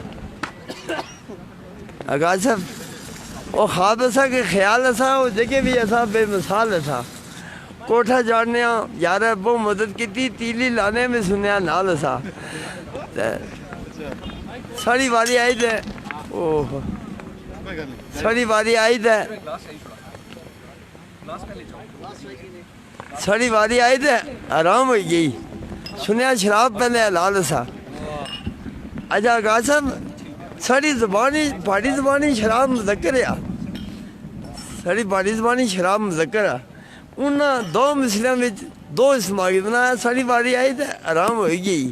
آغاز صاحب وہ خواب ایسا کہ خیال ایسا وہ جگہ بھی ایسا بے مثال ایسا کوٹھا جاڑنے یار بہت مدد کی تیلی لانے میں سنیا نال ایسا ساری باری آئی تھے ساری باری آئی تھے ساری باری آئی تھے آرام ہوئی گئی سنیا شراب پہلے حلال ایسا اچھا آغاز صاحب ساری زبانی پہاڑی زبانی شراب مذکر ہے ساری پہاڑی زبانی شراب مذکر ہے انہاں دو مسئلوں میں دو اسماعی بنایا ساری باری آئی تو آرام ہوئی گئی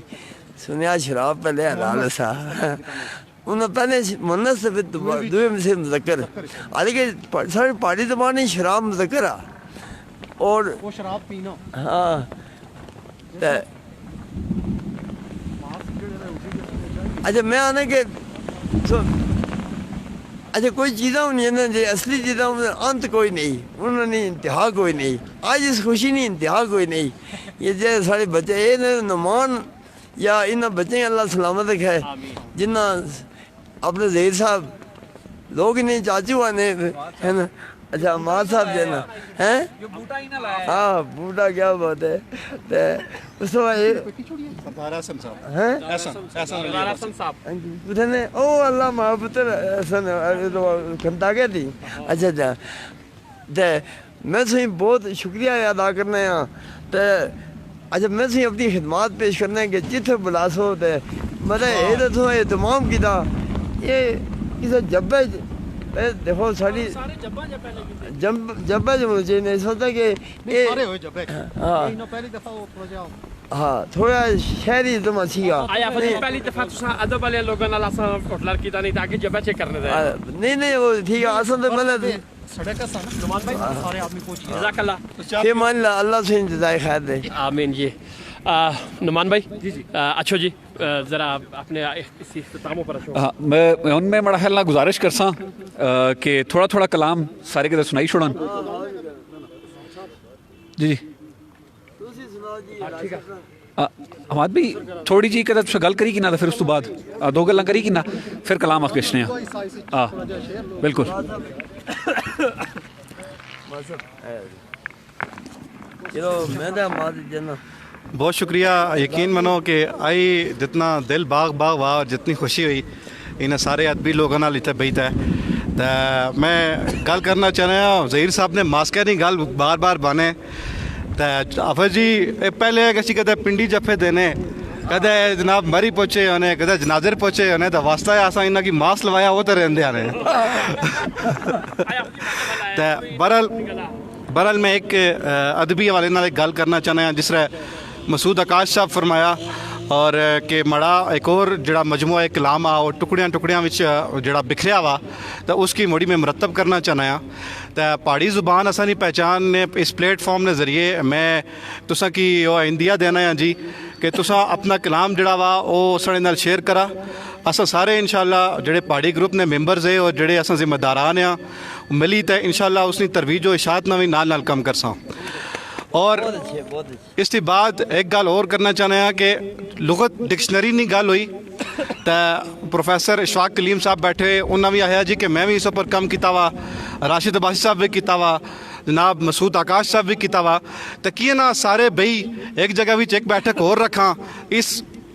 سنیا شراب پہلے حلال ایسا انہوں پہلے منت سے پھر دوئے مسئلے مذکر حالانکہ ساری پہاڑی زبانی شراب مذکر ہے اور وہ شراب پینا ہاں اچھا میں آنا کہ اچھا کوئی چیزاں ہونی ہے نا جی اصلی چیزاں انت کوئی نہیں انہوں نے انتہا کوئی نہیں آج اس خوشی نہیں انتہا کوئی نہیں یہ جو سارے بچے یہ نمان یا انہاں بچے اللہ سلامت رکھے جنہ اپنے زہیر صاحب لوگ نہیں چاچو آنے ہے نا اچھا ماں صاحب جو ہے نا ہیں ہاں بوٹا کیا بات ہے اس کو سردار احسن صاحب او اللہ ماں پتر احسن کھنتا گیا تھی اچھا اچھا تے میں تھی بہت شکریہ ادا کرنا ہاں تے اچھا میں تھی اپنی خدمات پیش کرنا کہ جتھے بلا سو تے مطلب یہ تو اہتمام کیتا یہ کسی جبے دیکھو ساری جبے جو مجھے نہیں سوچتا کہ ہاں تھوڑا شہری تو اچھی آیا پہلی دفعہ تساں ادب والے لوگوں نال اساں ہوٹلر کیتا نہیں تاکہ جبہ چیک کرنے دے نہیں وہ ٹھیک ہے اصل تو مطلب سڑک کا نمان بھائی سارے آدمی پہنچ جزاک اللہ یہ مان اللہ سے انتظار خیر دے آمین جی نمان بھائی اچھو جی ذرا اپنے اسی اختتاموں پر اچھو ہاں میں ان میں بڑا خیال نہ گزارش کرساں کہ تھوڑا تھوڑا کلام سارے کے سنائی چھوڑن جی حماد بھی تھوڑی جی کہ گل کری کہ نہ پھر اس تو بعد دو گلاں کری کہ نہ پھر کلام آپ پیشنے ہاں بالکل بہت شکریہ یقین منو کہ آئی جتنا دل باغ ہوا اور جتنی خوشی ہوئی انہیں سارے ادبی لوگوں نال اتنے بیٹھا ہے تو میں گل کرنا چاہنا ظہیر صاحب نے ماسکے نہیں گل بار بار بانے تو حافظ جی پہلے کسی کہتے پنڈی جفے دینے کدے جناب مری پہنچے ہونے کدے جنازر پہنچے ہونے تو واسطہ آسا انہاں کی ماس لوایا وہ تو رہندے آنے تو برحال میں ایک ادبی حوالے نال ایک گل کرنا چاہنا ہاں جس طرح مسعود آکاش صاحب فرمایا اور کہ مڑا ایک اور جڑا مجموعہ کلام آ وہ ٹکڑیاں وچ جڑا بکھریا وا تو اس کی موڑی میں مرتب کرنا چاہنا ہاں تو پہاڑی زبان اسانی پہچان نے اس پلیٹ فارم نے ذریعے میں تساں کی وہ اندیا دینا ہاں جی کہ تساں اپنا کلام جڑا وا وہ سڑے نال شیئر کرا اساں سارے انشاءاللہ جڑے پہاڑی گروپ نے ممبرز ہے اور جڑے اساں ذمہ داران ہیں ملی تے انشاءاللہ اس نے ترویج و اشاعت نہ بھی نال کم کرساں اور اس کے بعد ایک گل اور کرنا چاہنا ہے کہ لغت ڈکشنری نہیں گل ہوئی تو ਪ੍ਰੋਫੈਸਰ ਇਸ਼ਫਾਕ ਕਲੀਮ ਸਾਹਿਬ ਬੈਠੇ, ਉਹਨਾਂ ਵੀ ਆਇਆ ਜੀ ਕਿ ਮੈਂ ਵੀ ਇਸ ਉੱਪਰ ਕੰਮ ਕੀਤਾ ਵਾ, ਰਾਸ਼ਿਦ ਅਬਾਸੀ ਸਾਹਿਬ ਵੀ ਕੀਤਾ ਵਾ, ਜਨਾਬ ਮਸੂਦ ਆਕਾਸ਼ ਸਾਹਿਬ ਵੀ ਕੀਤਾ ਵਾ, ਤਾਂ ਕੀ ਨਾ ਸਾਰੇ ਬਈ ਇੱਕ ਜਗ੍ਹਾ ਵਿੱਚ ਇੱਕ ਬੈਠਕ ਹੋਰ ਰੱਖਾਂ, ਇਸ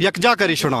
ਯਕਜਾ ਕਰੀ ਛੁਣਾ,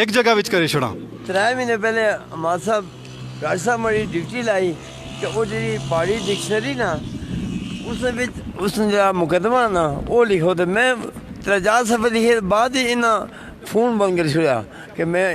ਇੱਕ ਜਗ੍ਹਾ ਵਿੱਚ ਕਰੀ ਛੁਣਾ। 3 ਮਹੀਨੇ ਪਹਿਲੇ ਹਮਾਦ ਸਾਹਿਬ ਰਾਜ ਸਾਹਿਬ ਮੇਰੀ ਡਿਊਟੀ ਲਾਈ ਕਿ ਉਹ ਜਿਹੜੀ ਪਹਾੜੀ ਡਿਕਸ਼ਨਰੀ ਨਾ ਉਸ ਵਿੱਚ ਉਸ ਨੇ ਜਿਹੜਾ ਮੁਕੱਦਮਾ ਨਾ ਉਹ ਲਿਖੋ, ਤੇ ਮੈਂ 53 ਸਫੇ ਲਿਖੇ ਬਾਅਦ ਹੀ ਇਹਨਾਂ ਫੋਨ ਬੰਦ ਕਰ ਛੁੜਿਆ ਕਿ ਮੈਂ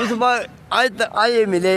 ਉਸ ਬਾਅਦ ਅੱਜ ਤੱਕ ਆਏ ਮਿਲੇ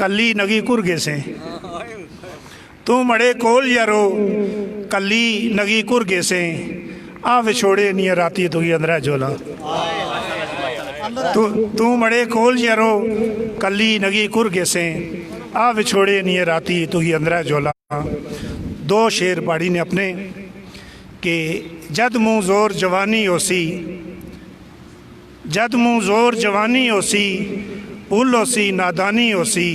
ਕੱਲੀ ਨਗੀ ਕੁਰਗੇ ਸੇ ਤੂੰ ਮੜੇ ਕੋਲ ਯਾਰੋ ਕੱਲੀ ਨਗੀ ਕੁਰਗੇ ਸੇ ਆ ਵਿਛੋੜੇ ਨੀ ਰਾਤੀ ਤੂੰ ਹੀ ਅੰਦਰਾ ਝੋਲਾ ਤੂੰ ਮੜੇ ਕੋਲ ਯਾਰੋ ਕੱਲੀ ਨਗੀ ਕੁਰਗੇ ਸੇ ਆ ਵਿਛੋੜੇ ਨੀ ਰਾਤੀ ਤੂੰ ਹੀ ਅੰਦਰਾ ਝੋਲਾ। دو شیر پاڑی نے اپنے کہ جد منہ زور جوانی ہو سی جد منہ زور جوانی ہو سی بھول ہو سی نادانی ہو سی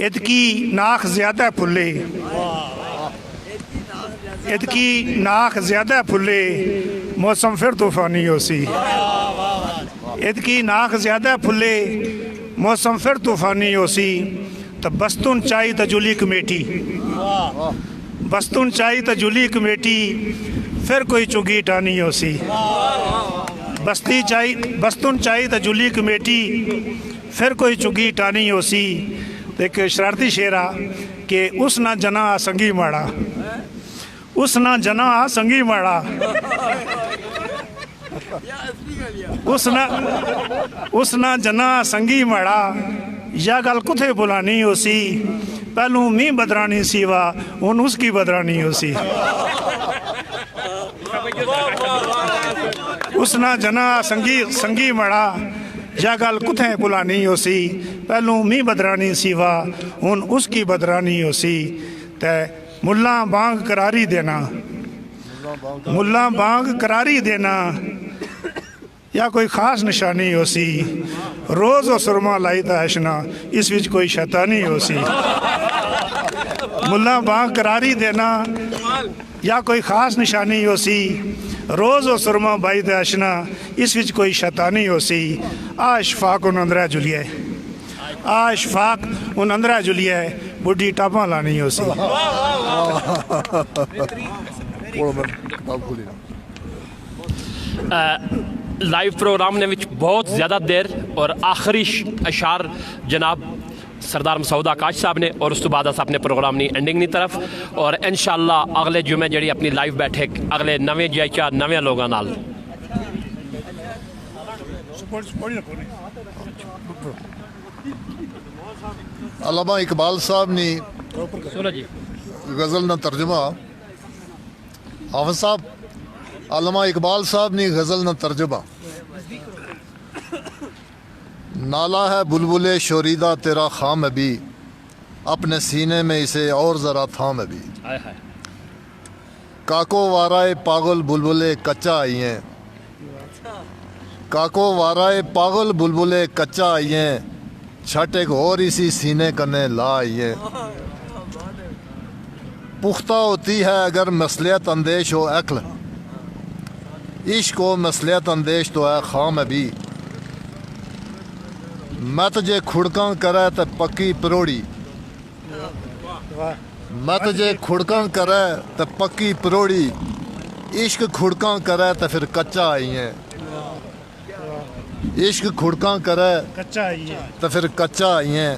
اتکی ناخ زیادہ پھلے اتکی ناخ زیادہ پھلے موسم پھر طوفانی ہو سی اتکی ناخ زیادہ پھلے موسم پھر طوفانی ہو سی تو بستون چاہی تجولی کمیٹی بستون چاہی تجولی کمیٹی پھر کوئی چگی ٹانی ہو سی بستون چاہی تجولی کمیٹی پھر کوئی چگی ٹانی ہو سی۔ ایک شرارتی شعرا کہ اس نہ جنا سنگی ماڑا اس نہ جنا سنگی ماڑا اس نہ جنا سنگی ماڑا یا گل کتھے بلانی ہو سی پہلوں می بدرانی سیوا ہن اس کی بدرانی ہو سی اس نہ جنا سنگی مڑا یا گل کتھے بلانی ہو سی پہلوں می بدرانی سیوا ہن اس کی بدرانی ہو سی۔ تے ملا بانگ قراری دینا ملا بانگ قراری دینا یا کوئی خاص نشانی ہو سی روز و سرما لائی تا اشنا اس وچ کوئی شیطانی ہو سی ملا بانگ قراری دینا یا کوئی خاص نشانی ہو سی روز و سرما بائی تا اشنا اس وچ کوئی شیطانی ہو سی۔ آ اشفاق ان اندرہ جلیے آ اشفاق ان اندرہ جلیے بڈھی ٹاپاں لانی ہو سی۔ لائیو پروگرام نے وچ بہت زیادہ دیر اور آخری اشعار جناب سردار مسعود آکاش صاحب نے اور اس تو بعد اپنے پروگرام نی اینڈنگ نی طرف اور انشاءاللہ اگلے جمعے جڑی اپنی لائیو بیٹھک اگلے نویں جائچہ نویں لوگاں نال علامہ اقبال صاحب نے غزل نہ ترجمہ حافظ صاحب علامہ اقبال صاحب نے غزل نہ ترجمہ نالا ہے بلبل شوریدہ تیرا خام ابھی اپنے سینے میں اسے اور ذرا تھام ابھی کاکو وارائے پاگل بلبلے کچا آئی ہیں کاکو وارائے پاگل بلبلے کچا آئی ہیں چھٹ ایک اور اسی سینے کنے لا آئی ہیں پختہ ہوتی ہے اگر مصلحت اندیش ہو عقل عشق و مصلحت اندیش تو ہے خام ابھی مت جے کھڑکاں کرے تے پکی پروڑی مت جے کھڑکاں کرے تے پکی پروڑی عشق کھڑکاں کرے تے پھر کچا آئی ہیں عشق کھڑکاں کرے تے پھر کچا آئی ہیں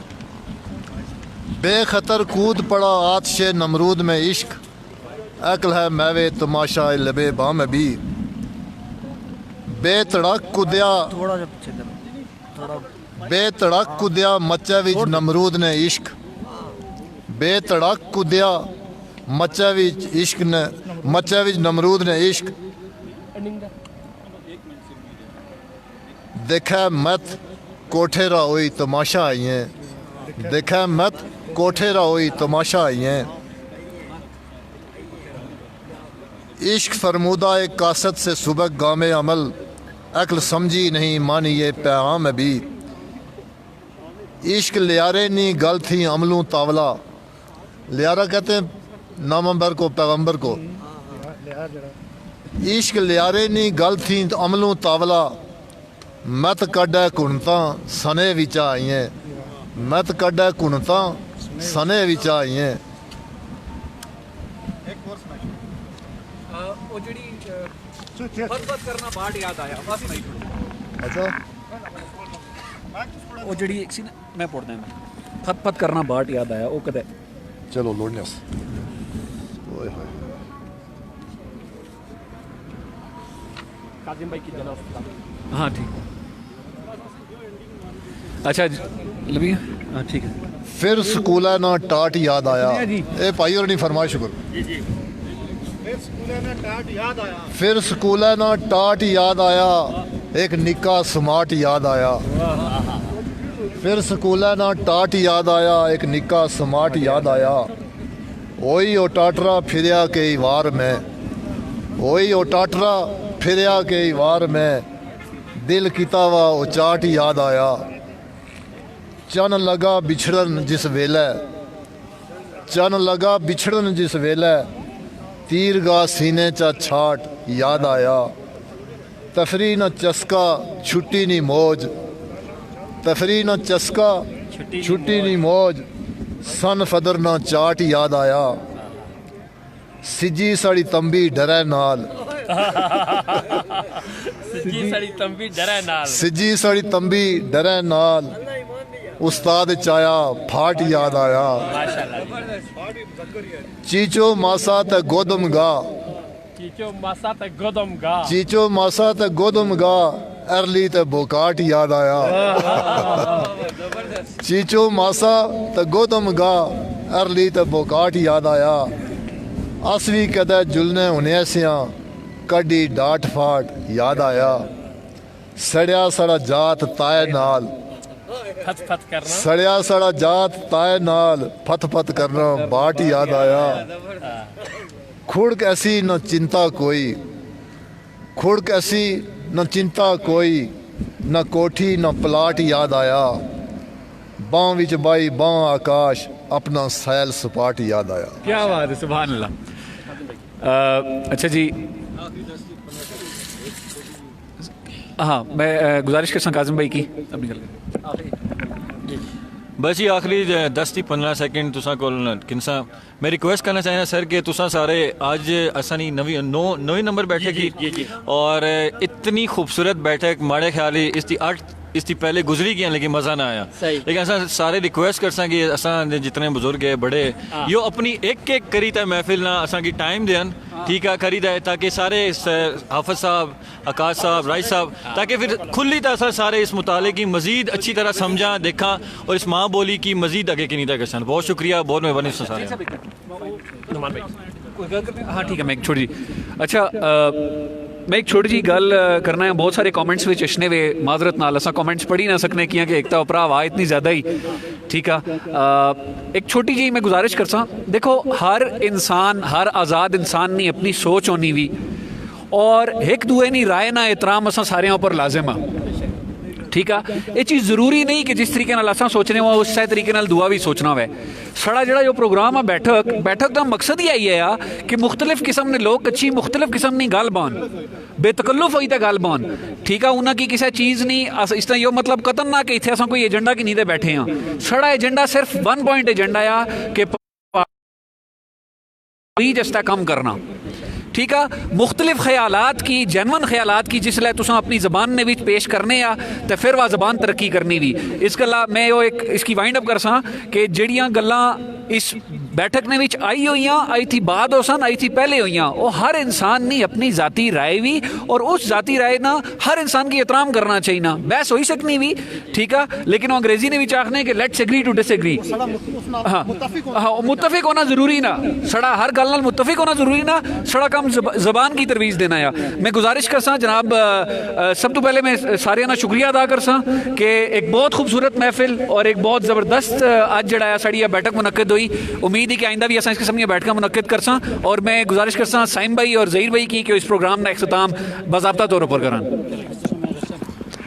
بے خطر کود پڑا آتش نمرود میں عشق عقل ہے میوے تماشا لبے بام ابھی بے تڑک کدیا بے تڑک کدیا مچے وچ نمرود نے عشق بے تڑک کدیا مچے وچ عشق نے مچے وچ نمرود نے عشق دیکھا مت کوٹھے را ہوئی تماشا آئی ہیں دیکھا مت کوٹھے را ہوئی تماشا آئی ہیں عشق فرمودہ ایک کاسد سے سبک گام عمل عقل سمجھی نہیں مانی یہ پیغام ابھی عشق لیارے نی گل تھی عملوں تاولا لیارہ کہتے ہیں ناممبر کو پیغمبر کو عشق لیارے نی گل تھی عملوں تاولا مت کڈے کنتاں سنے وچا آئی ہیں مت کڈے کنتاں سنے وچا آئی ہیں کرنا باٹ یاد آیا بس نہیں اچھا وہ جڑی ایک سی نا میں پڑھتا ہوں پھت پھت کرنا باٹ یاد آیا وہ کدے چلو لوڑنے کاظم بھائی کی جناب ہاں ٹھیک اچھا لبی ہاں ٹھیک ہے. پھر سکولہ نہ ٹاٹ یاد آیا. اے بھائی اور نہیں فرمائش شکر. پھر سکولہ نہ ٹاٹ یاد آیا, ایک نکا سمارٹ یاد آیا. پھر سکولہ نہ ٹاٹ یاد آیا, ایک نکا سمارٹ یاد آیا. وہی او ٹاٹرا پھریا کئی وار میں, وہی او ٹاٹرا پھریا کئی وار میں, دل کیتا وا او چاٹ یاد آیا. چن لگا بچھڑن جس ویلے, چن لگا بچھڑن جس ویلے, تیر گاہ سینے چا چھاٹ یاد آیا. تفریح نہ چسکا چھٹی نہیں موج, تفریح نہ چسکا چھٹی نہیں موج, سن فدر نہ چاٹ یاد آیا. سجی ساڑی تمبی ڈرے نال, سجی سڑی تمبی ڈرے نال, سجی ساڑی تمبی ڈرے نال, استاد چایا پھاٹ یاد آیا. چیچو ماسا تے گودم گا, چیچو ماسا تے گودم گا, چیچو ماسا تے گودم گا, ارلی تے بوکاٹ یاد آیا. چیچو ماسا تے گودم گا, ارلی تے بوکاٹ یاد آیا. اسوی کدے جلنے ہونے سیاں, کڈی ڈاٹ پھاٹ یاد آیا. سڑیا سڑا جات تائے نال, پھت پھت کرنا, سڑیا سڑا جات تائے نال, پھت پھت کرنا باٹ یاد آیا. کھڑک ایسی نہ چنتا کوئی, کھڑک ایسی نہ چنتا کوئی, نہ کوٹھی نہ پلاٹ یاد آیا. باں وچ بائی باں آکاش, اپنا سیل سپاٹ یاد آیا. کیا بات ہے, سبحان اللہ. اچھا جی, ہاں میں گزارش کر سکتا کاظم بھائی کی اب نکل گئے. بس جی آخری 10-15 سیکنڈ تساں کول کنسا میں ریکویسٹ کرنا چاہنا سر کہ تساں سارے آج اساں نہیں نویں نمبر بیٹھک کی, اور اتنی خوبصورت بیٹھک ماڑے خیال اس کی پہلے گزری گیا لیکن مزہ نہ آیا. لیکن اساں سارے ریکویسٹ کر سکیں کہ اساں جتنے بزرگ ہے بڑے یہ اپنی ایک ایک کری تے محفل نہ اساں کی ٹائم دین, ٹھیک ہے کری دے, تاکہ سارے حافظ صاحب, آکاش صاحب, رائج صاحب, تاکہ پھر کھلی طرح سارے اس مطالعے کی مزید اچھی طرح سمجھاں دیکھاں اور اس ماں بولی کی مزید آگے کی نہیں تک. بہت شکریہ, بہت مہربانی سارے. ہاں ٹھیک ہے, میں ایک چھوٹی اچھا میں ایک چھوٹی جی گل کرنا ہے. بہت سارے کامنٹس وچ اشنے وے معذرت نال اساں کامنٹس پڑھی نہ سکنے کیاں کہ ایک تا اپرا آواز اتنی زیادہ ہی, ٹھیک ہے. ایک چھوٹی جی میں گزارش کرساں, دیکھو ہر انسان, ہر آزاد انسان نہیں اپنی سوچ ہونی بھی, اور ایک دوے نہیں رائے نہ احترام اساں سارے اوپر لازم ہے, ٹھیک ہے. یہ چیز ضروری نہیں کہ جس طریقے نال اساں سوچنے ہوا اس طریقے نال دعا بھی سوچنا ہوئے. سڑا جڑا جو پروگرام ہے بیٹھک دا مقصد ہی آئی ہے کہ مختلف قسم نے لوگ اچھی مختلف قسم نہیں گل بان, بے تکلف ہوئی تے گل بان, ٹھیک ہے. انہاں کی کسی چیز نہیں اس طرح یہ مطلب قطن نہ کہ اتنے اساں کوئی ایجنڈا کی نہیں دے بیٹھے ہیں. سڑا ایجنڈا صرف 1 پوائنٹ ایجنڈا ہے کہ جستا کم کرنا, ٹھیک ہے. مختلف خیالات کی, جنون خیالات کی جس لئے تساں اپنی زبان نے بھی پیش کرنے آ تو پھر وہ زبان ترقی کرنی بھی. اس گلا میں ایک اس کی وائنڈ اپ کرساں کہ جڑیاں گلاں اس بیٹھک نے وچ آئی ہوئیاں, آئی تھی بعد ہو سن, آئی تھی پہلے ہوئیاں, وہ ہر انسان نے اپنی ذاتی رائے بھی, اور اس ذاتی رائے نہ ہر انسان کی احترام کرنا چاہیے نا, بحث ہوئی سکنی بھی, ٹھیک ہے. لیکن وہ انگریزی نے بھی چاہنے کہ let's agree to disagree. ہاں متفق ہونا ضروری نہ, سڑا ہر گل نال متفق ہونا ضروری نہ, سڑا کم زبان کی ترویج دینا ہے. میں گزارش کرساں جناب, سب تو پہلے میں سارے نا شکریہ ادا کرساں کہ ایک بہت خوبصورت محفل اور ایک بہت زبردست آج جڑا ساڑی بیٹھک منعقد ہوئی. امید ہے کہ آئندہ بھی اساں اس قسم کی بیٹھکاں منعقد کرساں, اور میں گزارش کرساں سائم بھائی اور ظہیر بھائی کی کہ اس پروگرام کا اختتام باضابطہ طور پر کران.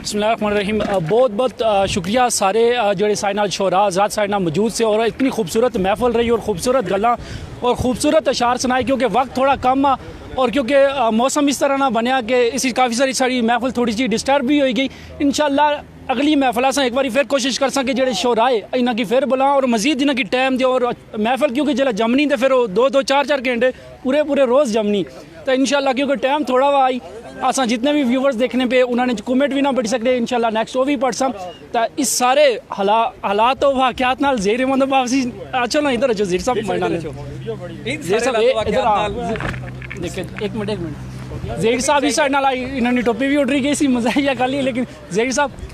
بسم اللہ الرحمن الرحیم. بہت بہت شکریہ سارے جڑے سائنال شعراء آزاد سائنال موجود سے, اور اتنی خوبصورت محفل رہی اور خوبصورت گلاں اور خوبصورت اشعار سنائے, کیونکہ وقت تھوڑا کم اور کیونکہ موسم اس طرح نہ بنیا کہ اسی کافی ساری ساری محفل تھوڑی سی ڈسٹرب بھی ہوئی گئی. انشاءاللہ اگلی محفل سے ایک بار پھر کوشش کر سکیں کہ جڑے شعرائے انہاں کی پھر بلاں اور مزید انہاں کی ٹائم دے, اور محفل کیونکہ جلا جمنی تے پھر 2-4 گھنٹے پورے روز جمنی, تو انشاءاللہ کیونکہ ٹائم تھوڑا ہوا آئی آسان جتنے بھی ویورز دیکھنے پہ انہوں نے کومنٹ بھی نہ پڑھ سکتے, انشاءاللہ نیکسٹ وہ بھی پڑھ سم. تو اس سارے حالات و واقعات نال زیر مند باوسی چلو ادھر زیر صاحب زیر صاحب ادھر دیکھیں ایک منٹ ਜ਼ਹੀਰ ਸਾਹਿਬ ਇਸ ਸਾਈਡ ਨਾਲ ਆਈ ਇਹਨਾਂ ਦੀ ਟੋਪੀ ਵੀ ਉੱਡ ਰਹੀ ਗਈ ਸੀ ਮਜ਼ਾਹੀਆ ਗੱਲ ਹੀ ਲੇਕਿਨ ਜ਼ਹੀਰ ਸਾਹਿਬ